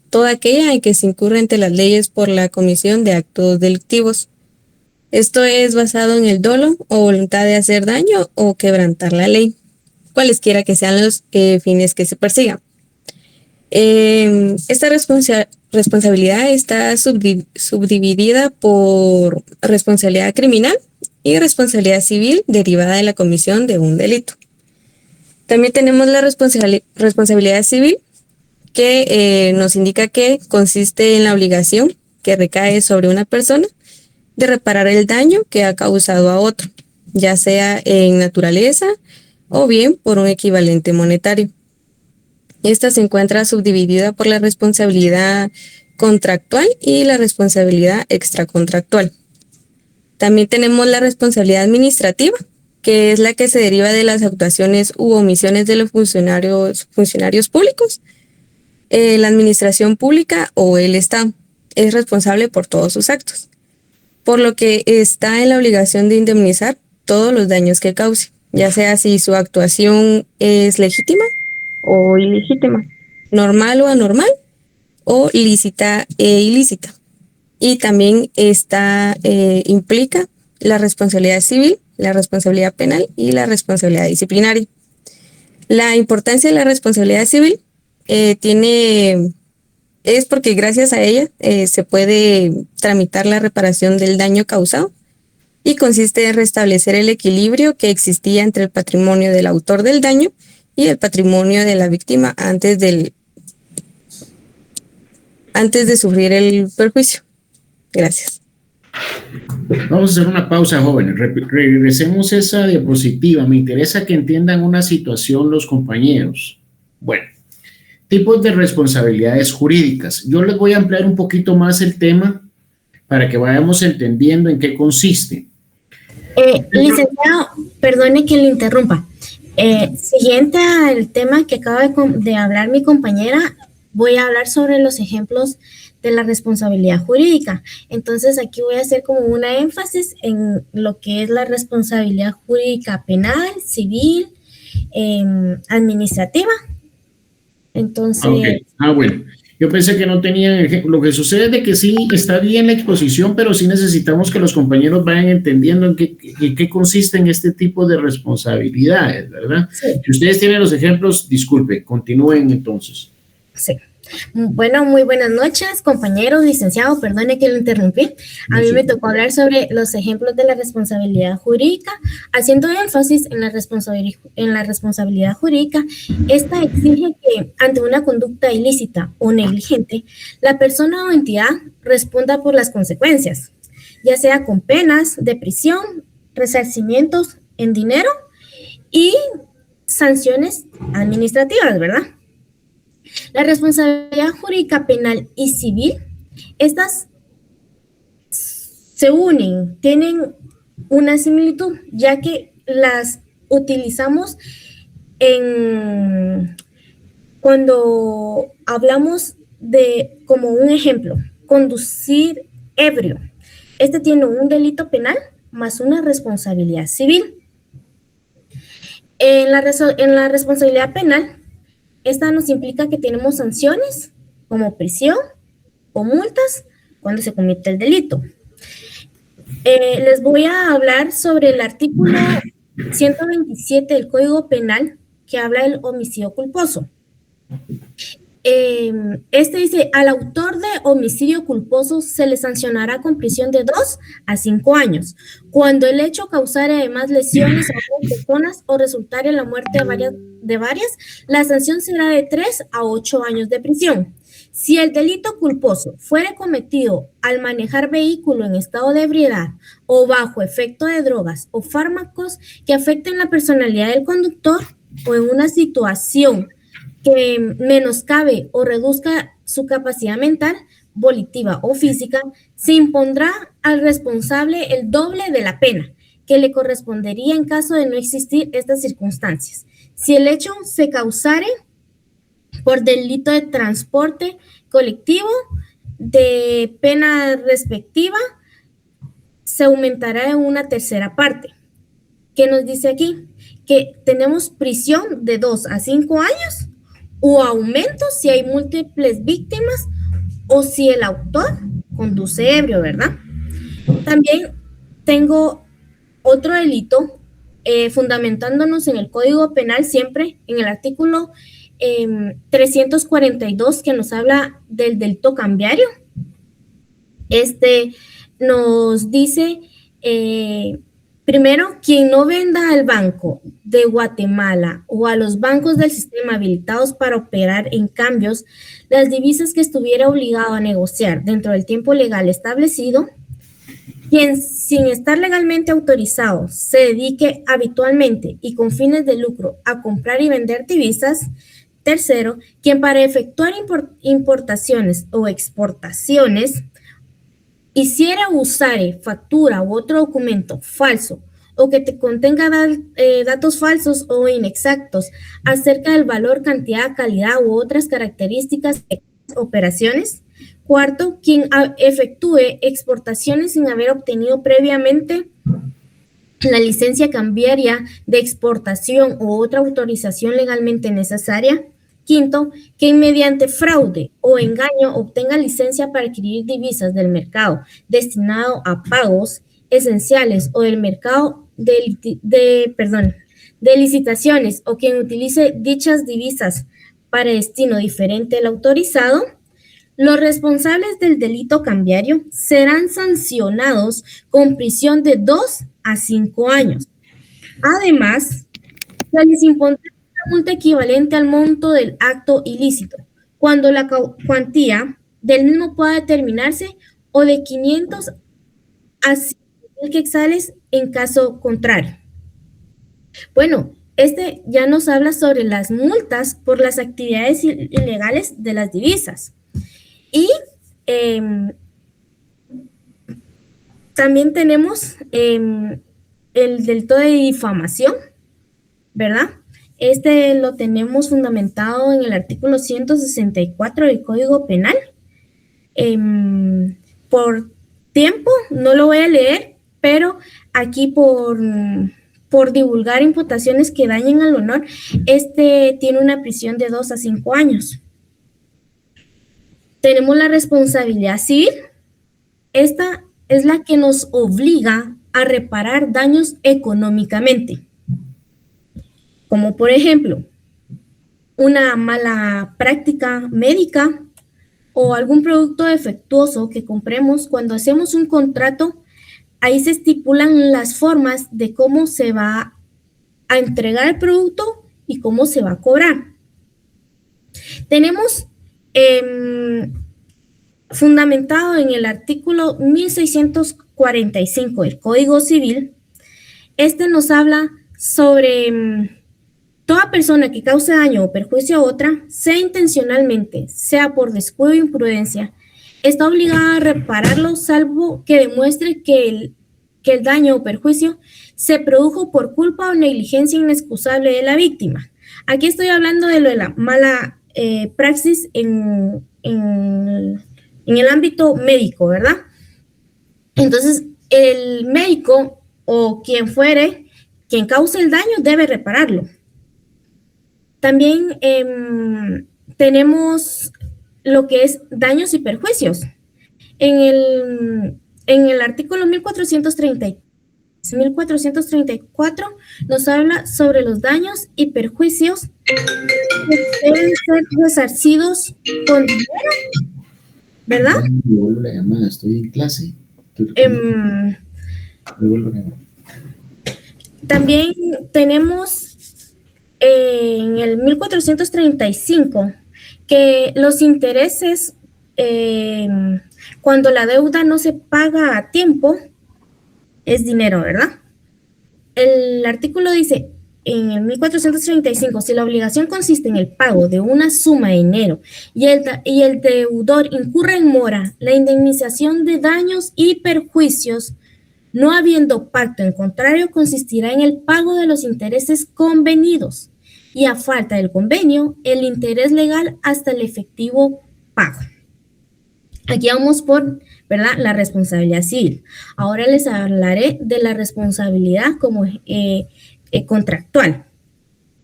Speaker 14: toda aquella en que se incurre ante las leyes por la comisión de actos delictivos. Esto es basado en el dolo o voluntad de hacer daño o quebrantar la ley, cualesquiera que sean los fines que se persigan. Esta responsabilidad está subdividida por responsabilidad criminal y responsabilidad civil derivada de la comisión de un delito. También tenemos la responsabilidad civil, que nos indica que consiste en la obligación que recae sobre una persona de reparar el daño que ha causado a otro, ya sea en naturaleza o bien por un equivalente monetario. Esta se encuentra subdividida por la responsabilidad contractual y la responsabilidad extracontractual. También tenemos la responsabilidad administrativa, que es la que se deriva de las actuaciones u omisiones de los funcionarios públicos. La administración pública o el Estado es responsable por todos sus actos, por lo que está en la obligación de indemnizar todos los daños que cause, ya sea si su actuación es legítima o ilegítima, normal o anormal, o lícita e ilícita. Y también implica la responsabilidad civil, la responsabilidad penal y la responsabilidad disciplinaria. La importancia de la responsabilidad civil es porque gracias a ella se puede tramitar la reparación del daño causado, y consiste en restablecer el equilibrio que existía entre el patrimonio del autor del daño y el patrimonio de la víctima antes de sufrir el perjuicio. Gracias.
Speaker 3: Vamos a hacer una pausa, jóvenes. Regresemos a esa diapositiva. Me interesa que entiendan una situación los compañeros. Bueno, tipos de responsabilidades jurídicas. Yo les voy a ampliar un poquito más el tema para que vayamos entendiendo en qué consiste.
Speaker 15: Licenciado, perdone que le interrumpa. Siguiente al tema que acaba de hablar mi compañera, voy a hablar sobre los ejemplos de la responsabilidad jurídica. Entonces aquí voy a hacer como una énfasis en lo que es la responsabilidad jurídica penal, civil, administrativa. Entonces...
Speaker 3: Okay. Bueno. Yo pensé que no tenían ejemplo. Lo que sucede es de que sí está bien la exposición, pero sí necesitamos que los compañeros vayan entendiendo en qué consisten este tipo de responsabilidades, ¿verdad? Sí. Si ustedes tienen los ejemplos, disculpe, continúen entonces.
Speaker 15: Sí. Bueno, muy buenas noches, compañeros, licenciado, perdone que lo interrumpí. A mí me tocó hablar sobre los ejemplos de la responsabilidad jurídica, haciendo énfasis en la responsabilidad jurídica. Esta exige que, ante una conducta ilícita o negligente, la persona o entidad responda por las consecuencias, ya sea con penas de prisión, resarcimientos en dinero y sanciones administrativas, ¿verdad? La responsabilidad jurídica penal y civil, estas se unen, tienen una similitud, ya que las utilizamos cuando hablamos de, como un ejemplo, conducir ebrio. Este tiene un delito penal más una responsabilidad civil. En la responsabilidad penal, esta nos implica que tenemos sanciones como prisión o multas cuando se comete el delito. Les voy a hablar sobre el artículo 127 del Código Penal que habla del homicidio culposo. Este dice, al autor de homicidio culposo se le sancionará con prisión de 2 a 5 años, cuando el hecho causare además lesiones a otras personas o resultare en la muerte de varias, la sanción será de 3 a 8 años de prisión. Si el delito culposo fuere cometido al manejar vehículo en estado de ebriedad o bajo efecto de drogas o fármacos que afecten la personalidad del conductor o en una situación que menoscabe o reduzca su capacidad mental, volitiva o física, se impondrá al responsable el doble de la pena que le correspondería en caso de no existir estas circunstancias. Si el hecho se causare por delito de transporte colectivo, de pena respectiva, se aumentará en una tercera parte. ¿Qué nos dice aquí? Que tenemos prisión de 2 a 5 años o aumento si hay múltiples víctimas o si el autor conduce ebrio, ¿verdad? También tengo otro delito, fundamentándonos en el Código Penal siempre, en el artículo 342, que nos habla del delito cambiario. Nos dice, primero, quien no venda al Banco de Guatemala o a los bancos del sistema habilitados para operar en cambios las divisas que estuviera obligado a negociar dentro del tiempo legal establecido, quien sin estar legalmente autorizado se dedique habitualmente y con fines de lucro a comprar y vender divisas. Tercero, quien para efectuar importaciones o exportaciones hiciera usare factura u otro documento falso o que te contenga datos falsos o inexactos acerca del valor, cantidad, calidad u otras características de operaciones. Cuarto, quien efectúe exportaciones sin haber obtenido previamente la licencia cambiaria de exportación u otra autorización legalmente necesaria. Quinto, quien mediante fraude o engaño obtenga licencia para adquirir divisas del mercado destinado a pagos esenciales o del mercado de licitaciones, o quien utilice dichas divisas para destino diferente al autorizado. Los responsables del delito cambiario serán sancionados con prisión de 2 a 5 años. Además, se les impondrá una multa equivalente al monto del acto ilícito, cuando la cuantía del mismo pueda determinarse, o de 500 a 100,000 quetzales en caso contrario. Bueno, ya nos habla sobre las multas por las actividades ilegales de las divisas. Y también tenemos el delito de difamación, ¿verdad? Lo tenemos fundamentado en el artículo 164 del Código Penal. Por tiempo no lo voy a leer, pero aquí por divulgar imputaciones que dañen al honor, tiene una prisión de 2 a 5 años. Tenemos la responsabilidad civil. Esta es la que nos obliga a reparar daños económicamente, como por ejemplo, una mala práctica médica o algún producto defectuoso que compremos. Cuando hacemos un contrato, ahí se estipulan las formas de cómo se va a entregar el producto y cómo se va a cobrar. Tenemos fundamentado en el artículo 1645 del Código Civil, nos habla sobre toda persona que cause daño o perjuicio a otra, sea intencionalmente, sea por descuido o imprudencia, está obligada a repararlo, salvo que demuestre que el daño o perjuicio se produjo por culpa o negligencia inexcusable de la víctima. Aquí estoy hablando de lo de la mala praxis en el ámbito médico, ¿verdad? Entonces, el médico o quien cause el daño debe repararlo. También tenemos lo que es daños y perjuicios. En en el artículo 1434 nos habla sobre los daños y perjuicios que deben ser resarcidos con dinero, ¿verdad?
Speaker 3: La llamada, estoy en clase.
Speaker 15: También tenemos en el 1435 que los intereses, cuando la deuda no se paga a tiempo, es dinero, ¿verdad? El artículo dice, en el 1435, si la obligación consiste en el pago de una suma de dinero y el deudor incurre en mora, la indemnización de daños y perjuicios, no habiendo pacto en contrario, consistirá en el pago de los intereses convenidos y a falta del convenio, el interés legal hasta el efectivo pago. Aquí vamos por, ¿verdad?, la responsabilidad civil. Ahora les hablaré de la responsabilidad como contractual.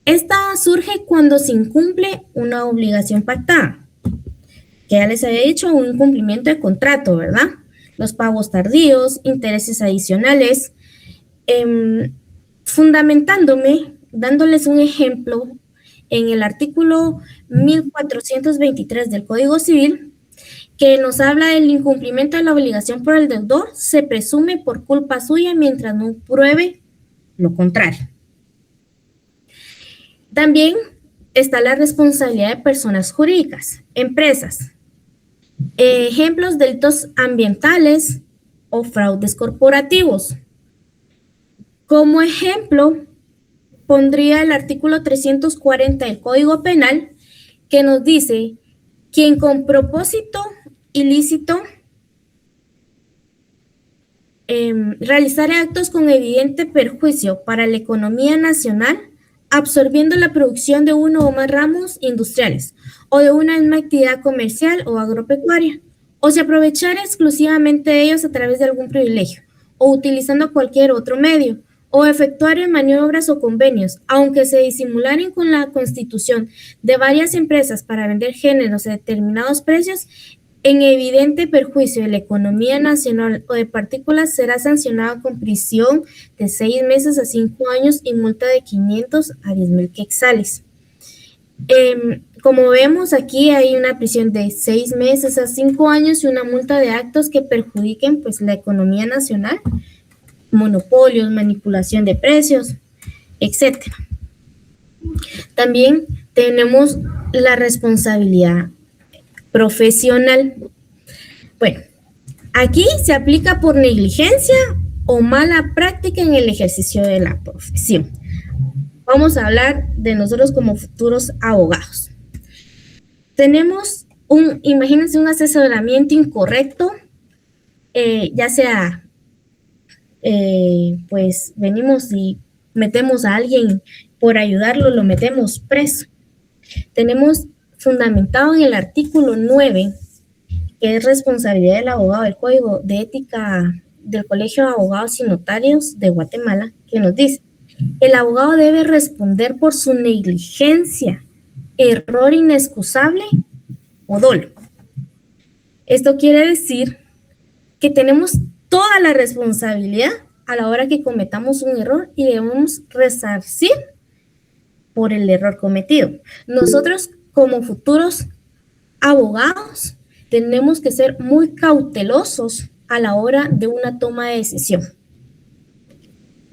Speaker 15: Esta surge cuando se incumple una obligación pactada, que ya les había dicho, un incumplimiento de contrato, ¿verdad? Los pagos tardíos, intereses adicionales. Fundamentándome, dándoles un ejemplo, en el artículo 1423 del Código Civil, que nos habla del incumplimiento de la obligación por el deudor, se presume por culpa suya mientras no pruebe lo contrario. También está la responsabilidad de personas jurídicas, empresas. Ejemplos, delitos ambientales o fraudes corporativos. Como ejemplo, pondría el artículo 340 del Código Penal, que nos dice: quien con propósito ilícito realizar actos con evidente perjuicio para la economía nacional, absorbiendo la producción de uno o más ramos industriales o de una misma actividad comercial o agropecuaria, o se aprovechara exclusivamente de ellos a través de algún privilegio, o utilizando cualquier otro medio, o efectuar maniobras o convenios, aunque se disimularen con la constitución de varias empresas para vender géneros a determinados precios, en evidente perjuicio de la economía nacional o de partículas, será sancionado con prisión de 6 meses a 5 años y multa de 500 a 10,000 quetzales. Como vemos, aquí hay una prisión de 6 meses a 5 años y una multa de actos que perjudiquen, pues, la economía nacional, monopolios, manipulación de precios, etc. También tenemos la responsabilidad profesional. Bueno, aquí se aplica por negligencia o mala práctica en el ejercicio de la profesión. Vamos a hablar de nosotros como futuros abogados. Tenemos imagínense un asesoramiento incorrecto, ya sea, pues venimos y metemos a alguien por ayudarlo, lo metemos preso. Tenemos fundamentado en el artículo 9, que es responsabilidad del abogado del Código de Ética del Colegio de Abogados y Notarios de Guatemala, que nos dice: el abogado debe responder por su negligencia, error inexcusable o dolo. Esto quiere decir que tenemos toda la responsabilidad a la hora que cometamos un error y debemos resarcir por el error cometido. Nosotros, como futuros abogados, tenemos que ser muy cautelosos a la hora de una toma de decisión.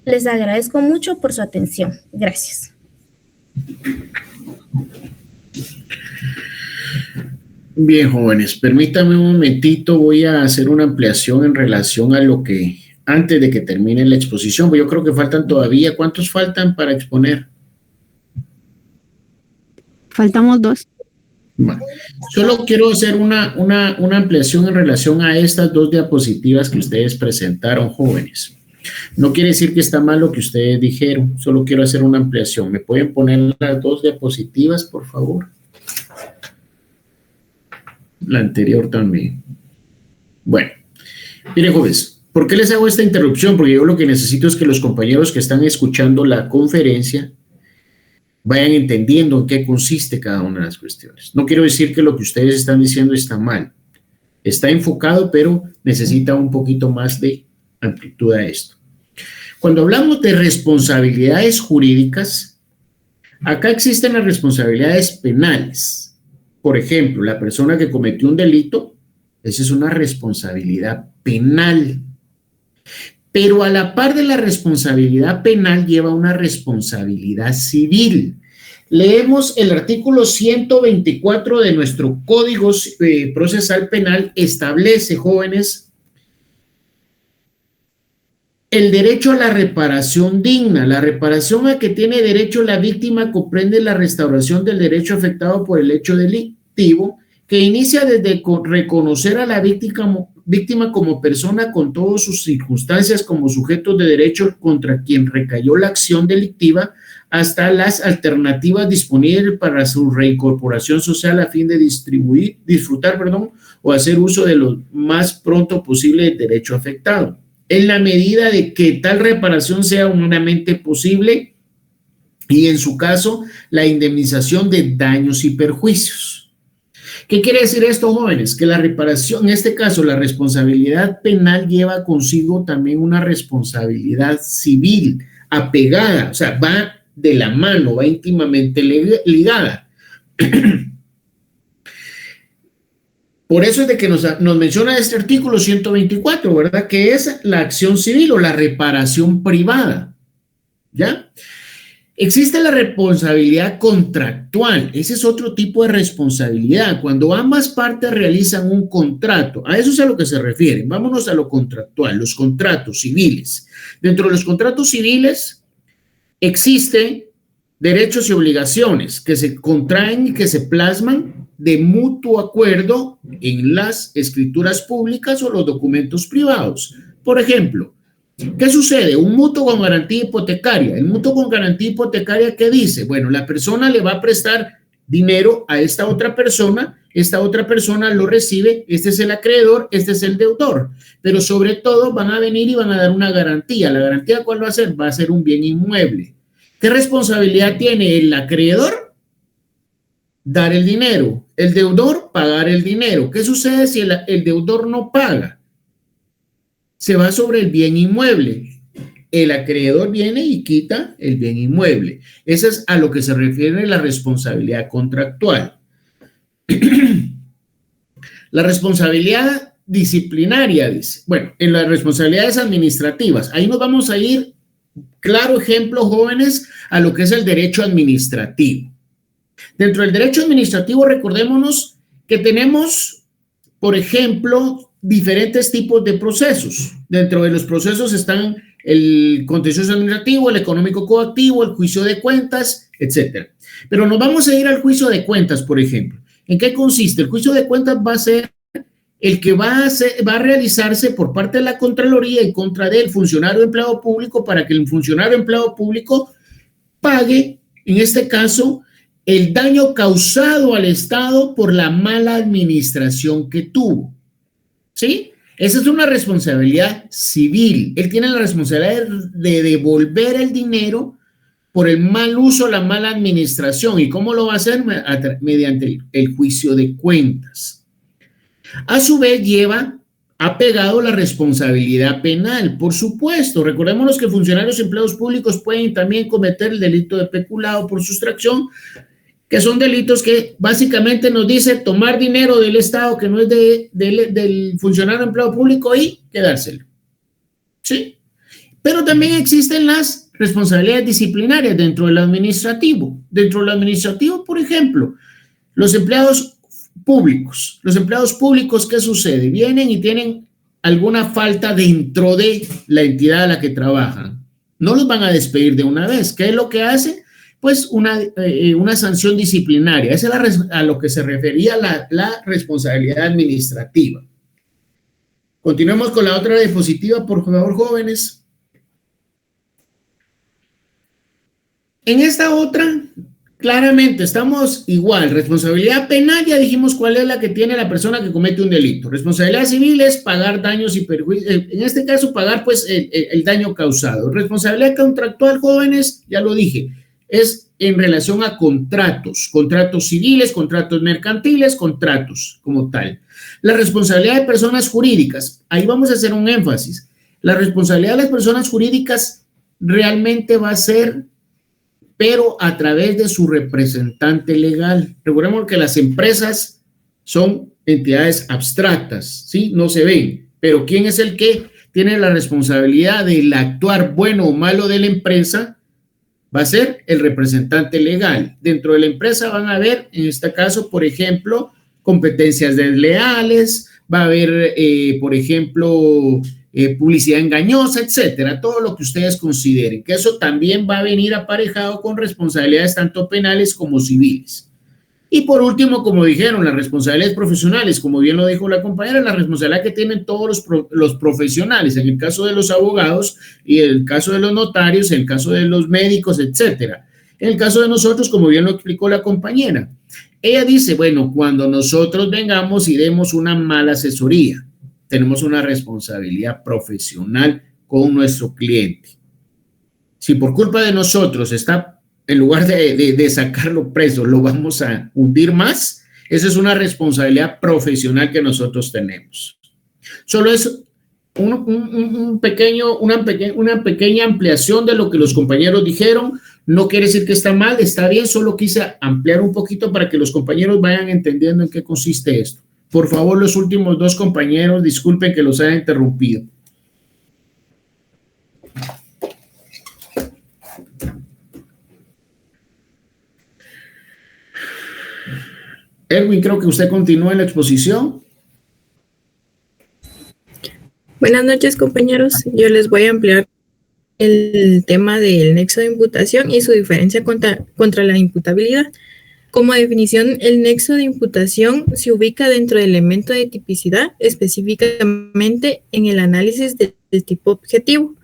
Speaker 15: Les agradezco mucho por su atención. Gracias.
Speaker 3: Bien, jóvenes, permítanme un momentito, voy a hacer una ampliación en relación a lo que, antes de que termine la exposición, yo creo que faltan todavía, ¿cuántos faltan para exponer?
Speaker 8: Faltamos 2.
Speaker 3: Bueno, solo quiero hacer una ampliación en relación a estas 2 diapositivas que ustedes presentaron, jóvenes. No quiere decir que está mal lo que ustedes dijeron, solo quiero hacer una ampliación. ¿Me pueden poner las 2 diapositivas, por favor? La anterior también. Bueno, miren, jóvenes, ¿por qué les hago esta interrupción? Porque yo lo que necesito es que los compañeros que están escuchando la conferencia vayan entendiendo en qué consiste cada una de las cuestiones. No quiero decir que lo que ustedes están diciendo está mal. Está enfocado, pero necesita un poquito más de amplitud a esto. Cuando hablamos de responsabilidades jurídicas, acá existen las responsabilidades penales. Por ejemplo, la persona que cometió un delito, esa es una responsabilidad penal. Pero a la par de la responsabilidad penal lleva una responsabilidad civil. Leemos el artículo 124 de nuestro Código Procesal Penal, establece, jóvenes, el derecho a la reparación digna. La reparación a que tiene derecho la víctima comprende la restauración del derecho afectado por el hecho delictivo, que inicia desde reconocer a la víctima como persona con todas sus circunstancias como sujetos de derecho contra quien recayó la acción delictiva, hasta las alternativas disponibles para su reincorporación social a fin de disfrutar o hacer uso de lo más pronto posible del derecho afectado. En la medida de que tal reparación sea humanamente posible y, en su caso, la indemnización de daños y perjuicios. ¿Qué quiere decir esto, jóvenes? Que la reparación, en este caso, la responsabilidad penal lleva consigo también una responsabilidad civil apegada, o sea, va de la mano, va íntimamente ligada. Por eso es de que nos menciona este artículo 124, ¿verdad? Que es la acción civil o la reparación privada, ¿ya? Existe la responsabilidad contractual. Ese es otro tipo de responsabilidad. Cuando ambas partes realizan un contrato, a eso es a lo que se refieren. Vámonos a lo contractual, los contratos civiles. Dentro de los contratos civiles existen derechos y obligaciones que se contraen y que se plasman de mutuo acuerdo en las escrituras públicas o los documentos privados. Por ejemplo, ¿qué sucede? Un mutuo con garantía hipotecaria. El mutuo con garantía hipotecaria, ¿qué dice? Bueno, la persona le va a prestar dinero a esta otra persona lo recibe, este es el acreedor, este es el deudor, pero sobre todo van a venir y van a dar una garantía. ¿La garantía cuál va a ser? Va a ser un bien inmueble. ¿Qué responsabilidad tiene el acreedor? Dar el dinero. El deudor, pagar el dinero. ¿Qué sucede si el deudor no paga? Se va sobre el bien inmueble. El acreedor viene y quita el bien inmueble. Eso es a lo que se refiere la responsabilidad contractual. La responsabilidad disciplinaria, dice. Bueno, en las responsabilidades administrativas, ahí nos vamos a ir, claro ejemplo, jóvenes, a lo que es el derecho administrativo. Dentro del derecho administrativo, recordémonos que tenemos, por ejemplo, diferentes tipos de procesos. Dentro de los procesos están el contencioso administrativo, el económico coactivo, el juicio de cuentas, etcétera. Pero nos vamos a ir al juicio de cuentas, por ejemplo. ¿En qué consiste? El juicio de cuentas va a ser el que va a realizarse por parte de la Contraloría en contra del funcionario o empleado público para que el funcionario o empleado público pague, en este caso, el daño causado al Estado por la mala administración que tuvo. ¿Sí? Esa es una responsabilidad civil. Él tiene la responsabilidad de devolver el dinero por el mal uso, la mala administración. ¿Y cómo lo va a hacer? Mediante el juicio de cuentas. A su vez lleva apegado la responsabilidad penal, por supuesto. Recordémonos que funcionarios y empleados públicos pueden también cometer el delito de peculado por sustracción, que son delitos que básicamente nos dice tomar dinero del Estado que no es del funcionario o empleado público y quedárselo. ¿Sí? Pero también existen las responsabilidades disciplinarias dentro del administrativo. Dentro del administrativo, por ejemplo, los empleados públicos. Los empleados públicos, ¿qué sucede? Vienen y tienen alguna falta dentro de la entidad a la que trabajan. No los van a despedir de una vez. ¿Qué es lo que hacen? Pues una sanción disciplinaria. Esa es a lo que se refería la responsabilidad administrativa. Continuemos con la otra diapositiva, por favor, jóvenes. En esta otra, claramente estamos igual. Responsabilidad penal, ya dijimos cuál es la que tiene la persona que comete un delito. Responsabilidad civil es pagar daños y perjuicios. En este caso, pagar pues el daño causado. Responsabilidad contractual, jóvenes, ya lo dije. es en relación a contratos civiles, contratos mercantiles, contratos como tal. La responsabilidad de personas jurídicas, ahí vamos a hacer un énfasis. La responsabilidad de las personas jurídicas realmente va a ser, pero a través de su representante legal. Recordemos que las empresas son entidades abstractas, ¿sí? No se ven, pero ¿quién es el que tiene la responsabilidad del actuar bueno o malo de la empresa? Va a ser el representante legal. Dentro de la empresa van a haber, en este caso, por ejemplo, competencias desleales, va a haber, por ejemplo, publicidad engañosa, etcétera, todo lo que ustedes consideren, que eso también va a venir aparejado con responsabilidades tanto penales como civiles. Y por último, como dijeron, las responsabilidades profesionales, como bien lo dijo la compañera, la responsabilidad que tienen todos los profesionales, en el caso de los abogados y en el caso de los notarios, en el caso de los médicos, etcétera. En el caso de nosotros, como bien lo explicó la compañera, ella dice, bueno, cuando nosotros vengamos y demos una mala asesoría, tenemos una responsabilidad profesional con nuestro cliente. Si por culpa de nosotros está, en lugar de sacarlo preso, lo vamos a hundir más, esa es una responsabilidad profesional que nosotros tenemos. Solo es una pequeña ampliación de lo que los compañeros dijeron. No quiere decir que está mal, está bien, solo quise ampliar un poquito para que los compañeros vayan entendiendo en qué consiste esto. Por favor, los últimos dos compañeros, disculpen que los haya interrumpido. Erwin, creo que usted continúa en la exposición.
Speaker 16: Buenas noches, compañeros. Yo les voy a ampliar el tema del nexo de imputación y su diferencia contra la imputabilidad. Como definición, el nexo de imputación se ubica dentro del elemento de tipicidad, específicamente en el análisis del tipo objetivo.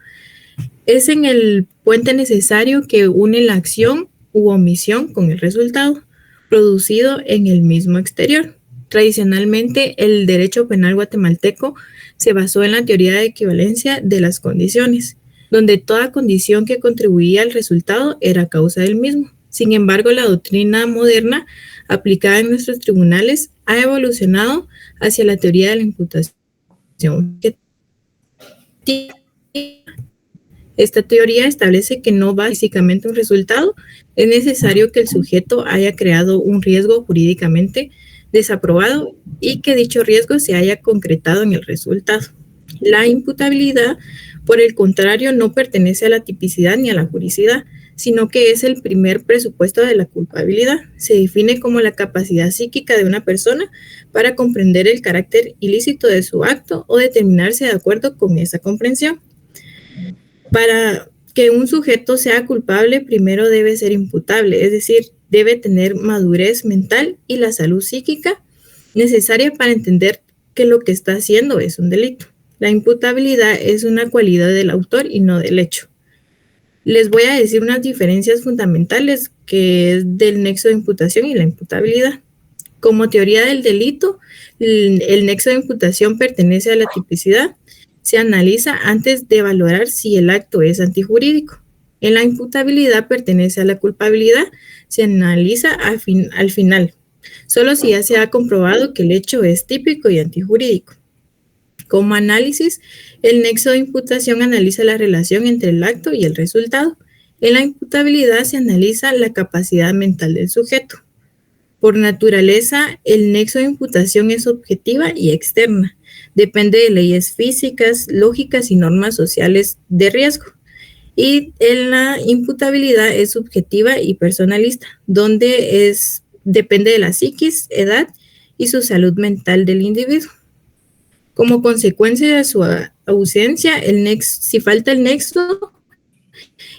Speaker 16: Es en el puente necesario que une la acción u omisión con el resultado, producido en el mismo exterior. Tradicionalmente, el derecho penal guatemalteco se basó en la teoría de equivalencia de las condiciones, donde toda condición que contribuía al resultado era causa del mismo. Sin embargo, la doctrina moderna aplicada en nuestros tribunales ha evolucionado hacia la teoría de la imputación. Esta teoría establece que no va físicamente un resultado, es necesario que el sujeto haya creado un riesgo jurídicamente desaprobado y que dicho riesgo se haya concretado en el resultado. La imputabilidad, por el contrario, no pertenece a la tipicidad ni a la juricidad, sino que es el primer presupuesto de la culpabilidad. Se define como la capacidad psíquica de una persona para comprender el carácter ilícito de su acto o determinarse de acuerdo con esa comprensión. Para que un sujeto sea culpable, primero debe ser imputable, es decir, debe tener madurez mental y la salud psíquica necesaria para entender que lo que está haciendo es un delito. La imputabilidad es una cualidad del autor y no del hecho. Les voy a decir unas diferencias fundamentales que es del nexo de imputación y la imputabilidad. Como teoría del delito, el nexo de imputación pertenece a la tipicidad. Se analiza antes de valorar si el acto es antijurídico. En la imputabilidad pertenece a la culpabilidad. Se analiza al final, solo si ya se ha comprobado que el hecho es típico y antijurídico. Como análisis, el nexo de imputación analiza la relación entre el acto y el resultado. En la imputabilidad se analiza la capacidad mental del sujeto. Por naturaleza, el nexo de imputación es objetiva y externa. Depende de leyes físicas, lógicas y normas sociales de riesgo. Y en la imputabilidad es subjetiva y personalista, donde depende de la psiquis, edad y su salud mental del individuo. Como consecuencia de su ausencia, si falta el nexo,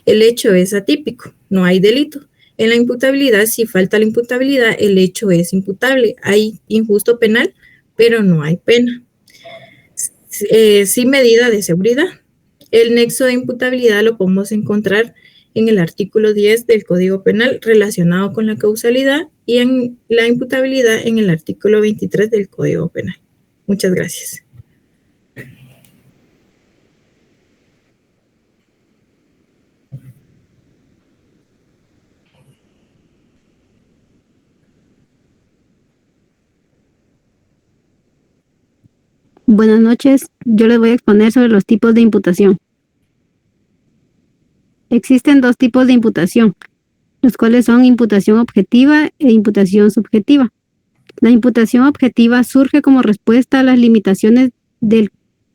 Speaker 16: el hecho es atípico, no hay delito. En la imputabilidad, si falta la imputabilidad, el hecho es imputable. Hay injusto penal, pero no hay pena. Sin medida de seguridad. El nexo de imputabilidad lo podemos encontrar en el artículo 10 del Código Penal relacionado con la causalidad y en la imputabilidad en el artículo 23 del Código Penal. Muchas gracias.
Speaker 17: Buenas noches, yo les voy a exponer sobre los tipos de imputación. Existen dos tipos de imputación, los cuales son imputación objetiva e imputación subjetiva. La imputación objetiva surge como respuesta a las limitaciones del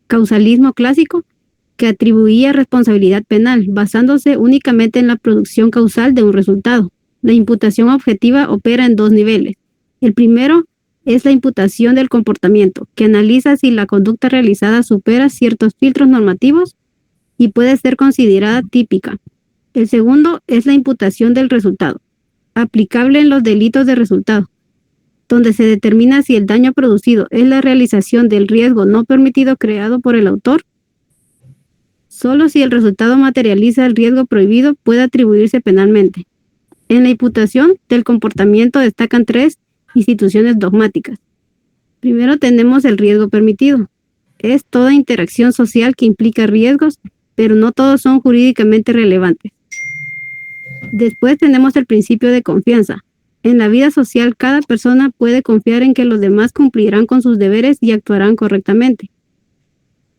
Speaker 17: causalismo clásico que atribuía responsabilidad penal, basándose únicamente en la producción causal de un resultado. La imputación objetiva opera en dos niveles. El primero es la imputación del comportamiento, que analiza si la conducta realizada supera ciertos filtros normativos y puede ser considerada típica. El segundo es la imputación del resultado, aplicable en los delitos de resultado, donde se determina si el daño producido es la realización del riesgo no permitido creado por el autor. Solo si el resultado materializa el riesgo prohibido puede atribuirse penalmente. En la imputación del comportamiento destacan tres instituciones dogmáticas. Primero tenemos el riesgo permitido. Es toda interacción social que implica riesgos, pero no todos son jurídicamente relevantes. Después tenemos el principio de confianza. En la vida social, cada persona puede confiar en que los demás cumplirán con sus deberes y actuarán correctamente.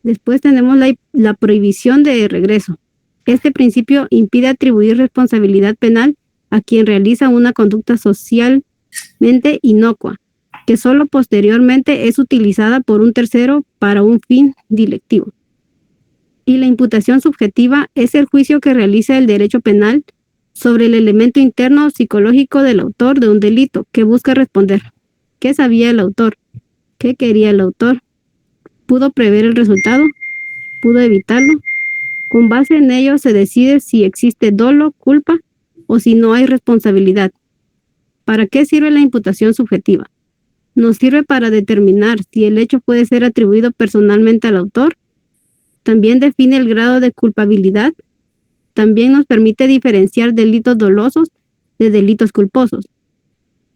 Speaker 17: Después tenemos la prohibición de regreso. Este principio impide atribuir responsabilidad penal a quien realiza una conducta socialmente inocua, que solo posteriormente es utilizada por un tercero para un fin delictivo. Y la imputación subjetiva es el juicio que realiza el derecho penal sobre el elemento interno psicológico del autor de un delito que busca responder. ¿Qué sabía el autor? ¿Qué quería el autor? ¿Pudo prever el resultado? ¿Pudo evitarlo? Con base en ello se decide si existe dolo, culpa o si no hay responsabilidad. ¿Para qué sirve la imputación subjetiva? Nos sirve para determinar si el hecho puede ser atribuido personalmente al autor. También define el grado de culpabilidad. También nos permite diferenciar delitos dolosos de delitos culposos.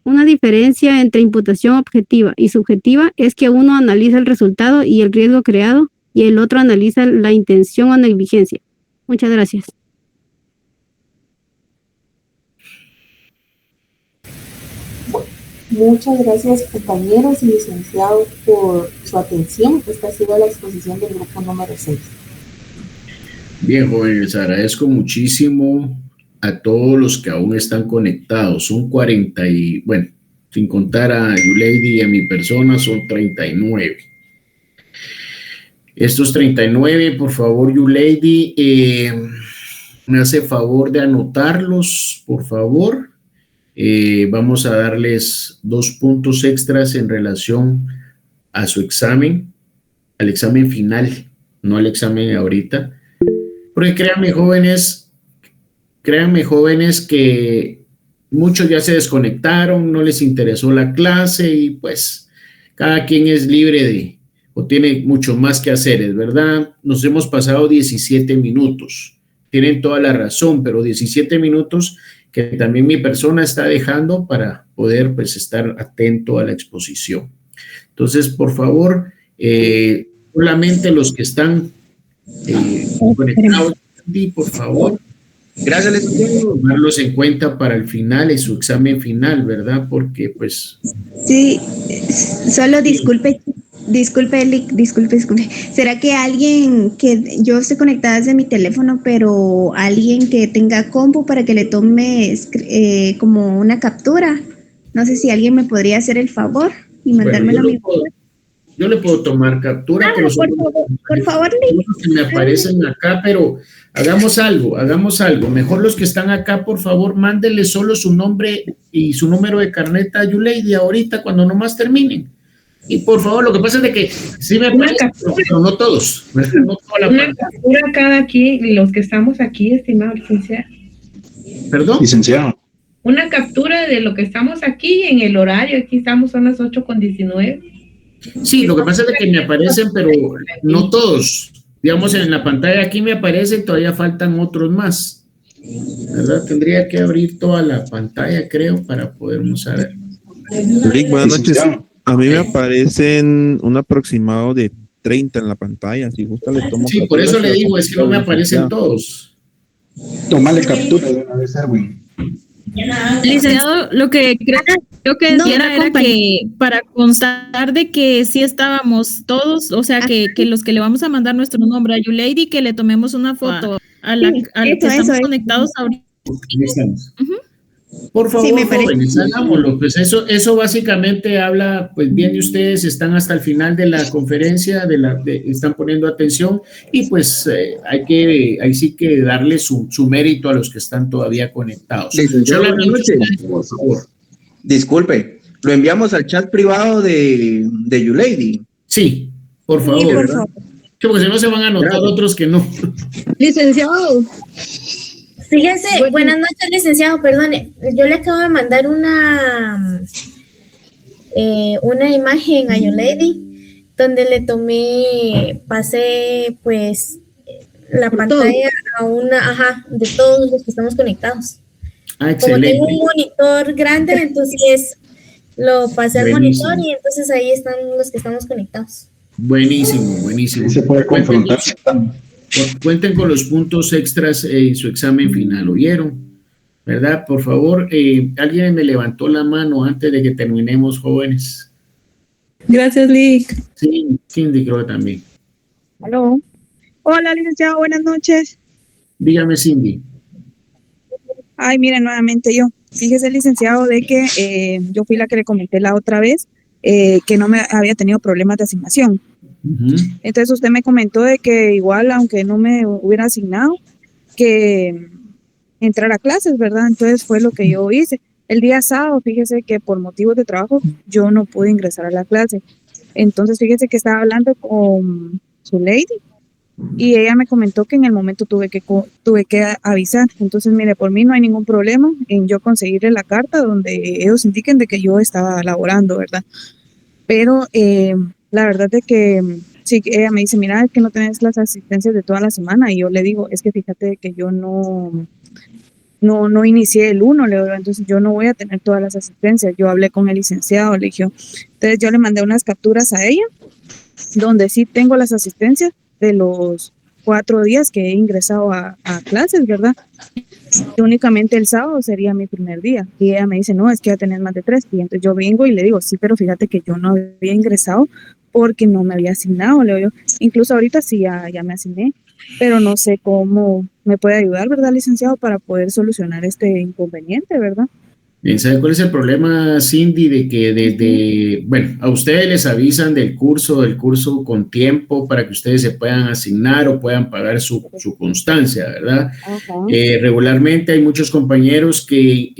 Speaker 17: Una diferencia entre imputación objetiva y subjetiva es que uno analiza el resultado y el riesgo creado y el otro analiza la intención o negligencia. Muchas gracias.
Speaker 9: Muchas gracias, compañeros y licenciados, por su atención. Esta ha sido la exposición del grupo número 6.
Speaker 3: Bien, jóvenes, les agradezco muchísimo a todos los que aún están conectados. Son 40 y, bueno, sin contar a Yulady y a mi persona, son 39. Estos 39, por favor, Yulady, me hace favor de anotarlos, por favor. Vamos a darles 2 puntos extras en relación a su examen, al examen final, no al examen de ahorita. Porque créanme, jóvenes, que muchos ya se desconectaron, no les interesó la clase y pues cada quien es libre o tiene mucho más que hacer, es verdad. Nos hemos pasado 17 minutos. Tienen toda la razón, pero 17 minutos que también mi persona está dejando para poder pues estar atento a la exposición. Entonces, por favor, solamente los que están conectados, por favor.
Speaker 5: Gracias, licenciado.
Speaker 3: Tomarlos en cuenta para el final, en su examen final, ¿verdad? Porque pues...
Speaker 8: Sí, solo disculpe. ¿Será que alguien que yo estoy conectada desde mi teléfono, pero alguien que tenga compu para que le tome como una captura? No sé si alguien me podría hacer el favor y mandármelo a mi WhatsApp.
Speaker 3: Yo le puedo tomar captura.
Speaker 8: Por favor.
Speaker 3: Que me aparecen acá, pero hagamos algo. Mejor los que están acá, por favor, mándenle solo su nombre y su número de carnet a Yulady ahorita cuando nomás terminen. Y por favor, lo que pasa es de que sí me aparecen, pero no todos. No toda la
Speaker 18: una captura cada aquí, los que estamos aquí, estimado licenciado.
Speaker 3: ¿Perdón?
Speaker 12: Licenciado.
Speaker 18: Una captura de lo que estamos aquí en el horario. Aquí estamos, son las 8:19.
Speaker 3: Sí, lo que pasa es de que me aparecen, pero no todos. Digamos, en la pantalla aquí me aparecen, todavía faltan otros más. ¿Verdad? Tendría que abrir toda la pantalla, creo, para podernos saber.
Speaker 12: Rick, buenas noches. A mí me aparecen un aproximado de 30 en la pantalla. Si gusta, le tomo.
Speaker 3: Sí, por eso le digo, es que no me aparecen todos.
Speaker 12: Tómale captura de una vez, Erwin.
Speaker 11: Licenciado, lo que creo
Speaker 19: Yo que decía era que para constar de que sí estábamos todos, o sea, que los que le vamos a mandar nuestro nombre a YouLady, que le tomemos una foto a la que estamos conectados ahorita.
Speaker 3: Ahí estamos. Por favor, jóvenes, hagámoslo. Pues eso básicamente habla, pues bien de ustedes, están hasta el final de la conferencia, están poniendo atención y pues ahí sí que darle su mérito a los que están todavía conectados.
Speaker 5: Buenas noches. Por favor. Disculpe, ¿lo enviamos al chat privado de YouLady?
Speaker 3: Sí, por favor. Sí, por favor. Porque si no se van a anotar otros que no.
Speaker 15: Licenciado. Fíjense, buenas noches, licenciado, perdone. Yo le acabo de mandar una imagen a YouLady donde le pasé pues la pantalla de todos los que estamos conectados. Como tengo un monitor grande, entonces lo pasé al monitor y entonces ahí están los que estamos conectados.
Speaker 3: Buenísimo. Se puede confrontar. Cuenten con los puntos extras en su examen final, ¿oyeron? ¿Verdad? Por favor, alguien me levantó la mano antes de que terminemos, jóvenes.
Speaker 20: Gracias, Lick.
Speaker 3: Sí, Cindy creo que también.
Speaker 20: Aló. Hola, licenciado, buenas noches.
Speaker 3: Dígame, Cindy.
Speaker 20: Ay, mire, nuevamente yo. Fíjese, licenciado, de que yo fui la que le comenté la otra vez que no me había tenido problemas de asignación. Entonces usted me comentó de que igual, aunque no me hubiera asignado, que entrar a clases, ¿verdad? Entonces fue lo que yo hice. El día sábado, fíjese que por motivos de trabajo yo no pude ingresar a la clase. Entonces fíjese que estaba hablando con su lady y ella me comentó que en el momento tuve que avisar. Entonces, mire, por mí no hay ningún problema en yo conseguirle la carta donde ellos indiquen de que yo estaba laborando, ¿verdad? Pero la verdad es que sí, ella me dice, mira, es que no tenés las asistencias de toda la semana. Y yo le digo, es que fíjate que yo no inicié el 1, le digo, entonces yo no voy a tener todas las asistencias. Yo hablé con el licenciado, le dije, entonces yo le mandé unas capturas a ella, donde sí tengo las asistencias de los 4 días que he ingresado a clases, ¿verdad? Y únicamente el sábado sería mi primer día. Y ella me dice, no, es que ya tenés más de 3. Y entonces yo vengo y le digo, sí, pero fíjate que yo no había ingresado porque no me había asignado, le digo. Incluso ahorita sí ya me asigné, pero no sé cómo me puede ayudar, ¿verdad, licenciado? Para poder solucionar este inconveniente, ¿verdad?
Speaker 3: Bien, ¿sabe cuál es el problema, Cindy? De que a ustedes les avisan del curso con tiempo para que ustedes se puedan asignar o puedan pagar su constancia, ¿verdad? Regularmente hay muchos compañeros que,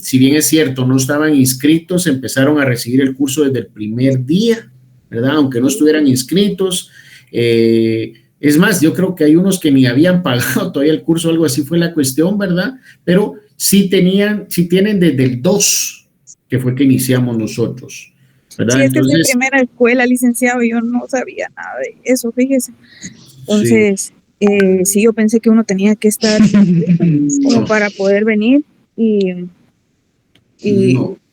Speaker 3: si bien es cierto, no estaban inscritos, empezaron a recibir el curso desde el primer día, ¿verdad? Aunque no estuvieran inscritos. Es más, yo creo que hay unos que ni habían pagado todavía el curso, algo así fue la cuestión, ¿verdad? Pero sí tienen desde el 2, que fue que iniciamos nosotros, ¿verdad?
Speaker 20: Sí, esta es mi primera escuela, licenciado, y yo no sabía nada de eso, fíjese. Entonces, sí, yo pensé que uno tenía que estar como para poder venir y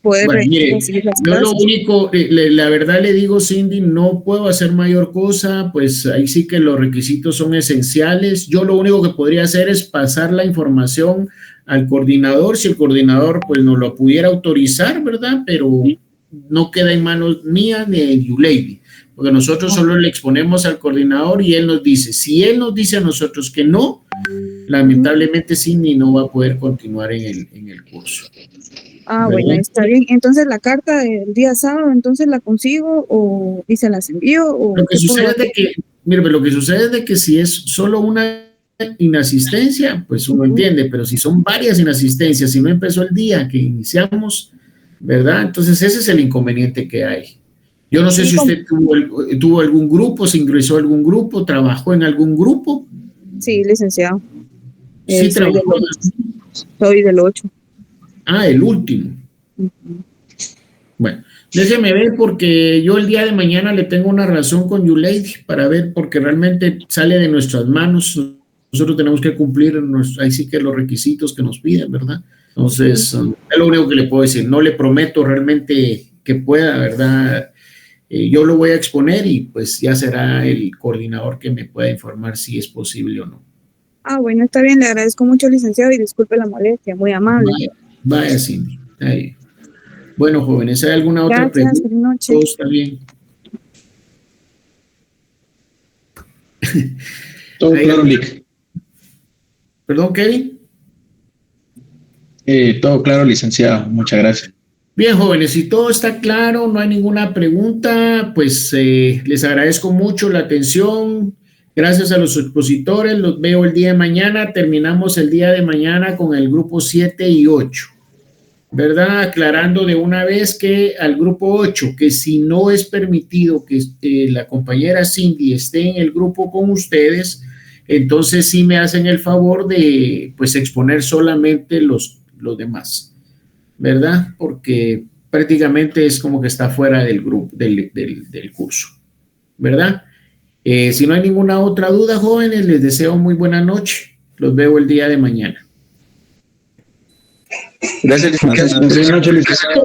Speaker 20: poder recibir las
Speaker 3: yo
Speaker 20: clases.
Speaker 3: lo único, la verdad le digo, Cindy, no puedo hacer mayor cosa, pues ahí sí que los requisitos son esenciales. Yo lo único que podría hacer es pasar la información al coordinador, si el coordinador pues nos lo pudiera autorizar, ¿verdad? Pero no queda en manos mías ni de YouLady, porque nosotros solo le exponemos al coordinador y él nos dice, si él nos dice a nosotros que no, lamentablemente Cindy no va a poder continuar en el curso.
Speaker 20: Bueno, está bien. Entonces la carta del día sábado, entonces la consigo y se las envío.
Speaker 3: Lo que sucede es de que si es solo una inasistencia, pues uno entiende, pero si son varias inasistencias, si no empezó el día que iniciamos, ¿verdad? Entonces ese es el inconveniente que hay. Yo no sé si usted tuvo algún grupo, se ingresó a algún grupo, trabajó en algún grupo.
Speaker 20: Sí, licenciado.
Speaker 3: Sí, trabajó.
Speaker 20: Soy del 8.
Speaker 3: El último. Bueno, déjeme ver porque yo el día de mañana le tengo una razón con YouLady para ver porque realmente sale de nuestras manos. Nosotros tenemos que cumplir ahí sí que los requisitos que nos piden, ¿verdad? Entonces, es lo único que le puedo decir. No le prometo realmente que pueda, ¿verdad? Yo lo voy a exponer y pues ya será el coordinador que me pueda informar si es posible o no.
Speaker 20: Bueno, está bien. Le agradezco mucho, licenciado, y disculpe la molestia. Muy amable.
Speaker 3: Vaya Cindy. Ahí. Bueno, jóvenes, ¿hay alguna otra
Speaker 20: Gracias,
Speaker 3: pregunta?
Speaker 20: buenas noches.
Speaker 3: Todo está bien.
Speaker 21: Todo claro, Lic.
Speaker 3: ¿Perdón, Kevin?
Speaker 21: Todo claro, licenciado. Muchas gracias.
Speaker 3: Bien, jóvenes, si todo está claro, no hay ninguna pregunta, pues les agradezco mucho la atención. Gracias a los expositores, los veo el día de mañana. Terminamos el día de mañana con el grupo 7 y 8, ¿verdad? Aclarando de una vez que al grupo 8, que si no es permitido que la compañera Cindy esté en el grupo con ustedes, entonces sí me hacen el favor de, pues, exponer solamente los demás, ¿verdad? Porque prácticamente es como que está fuera del grupo, del curso, ¿verdad? Si no hay ninguna otra duda, jóvenes, les deseo muy buena noche. Los veo el día de mañana.
Speaker 21: Gracias, licenciado. Buenas noches, licenciado.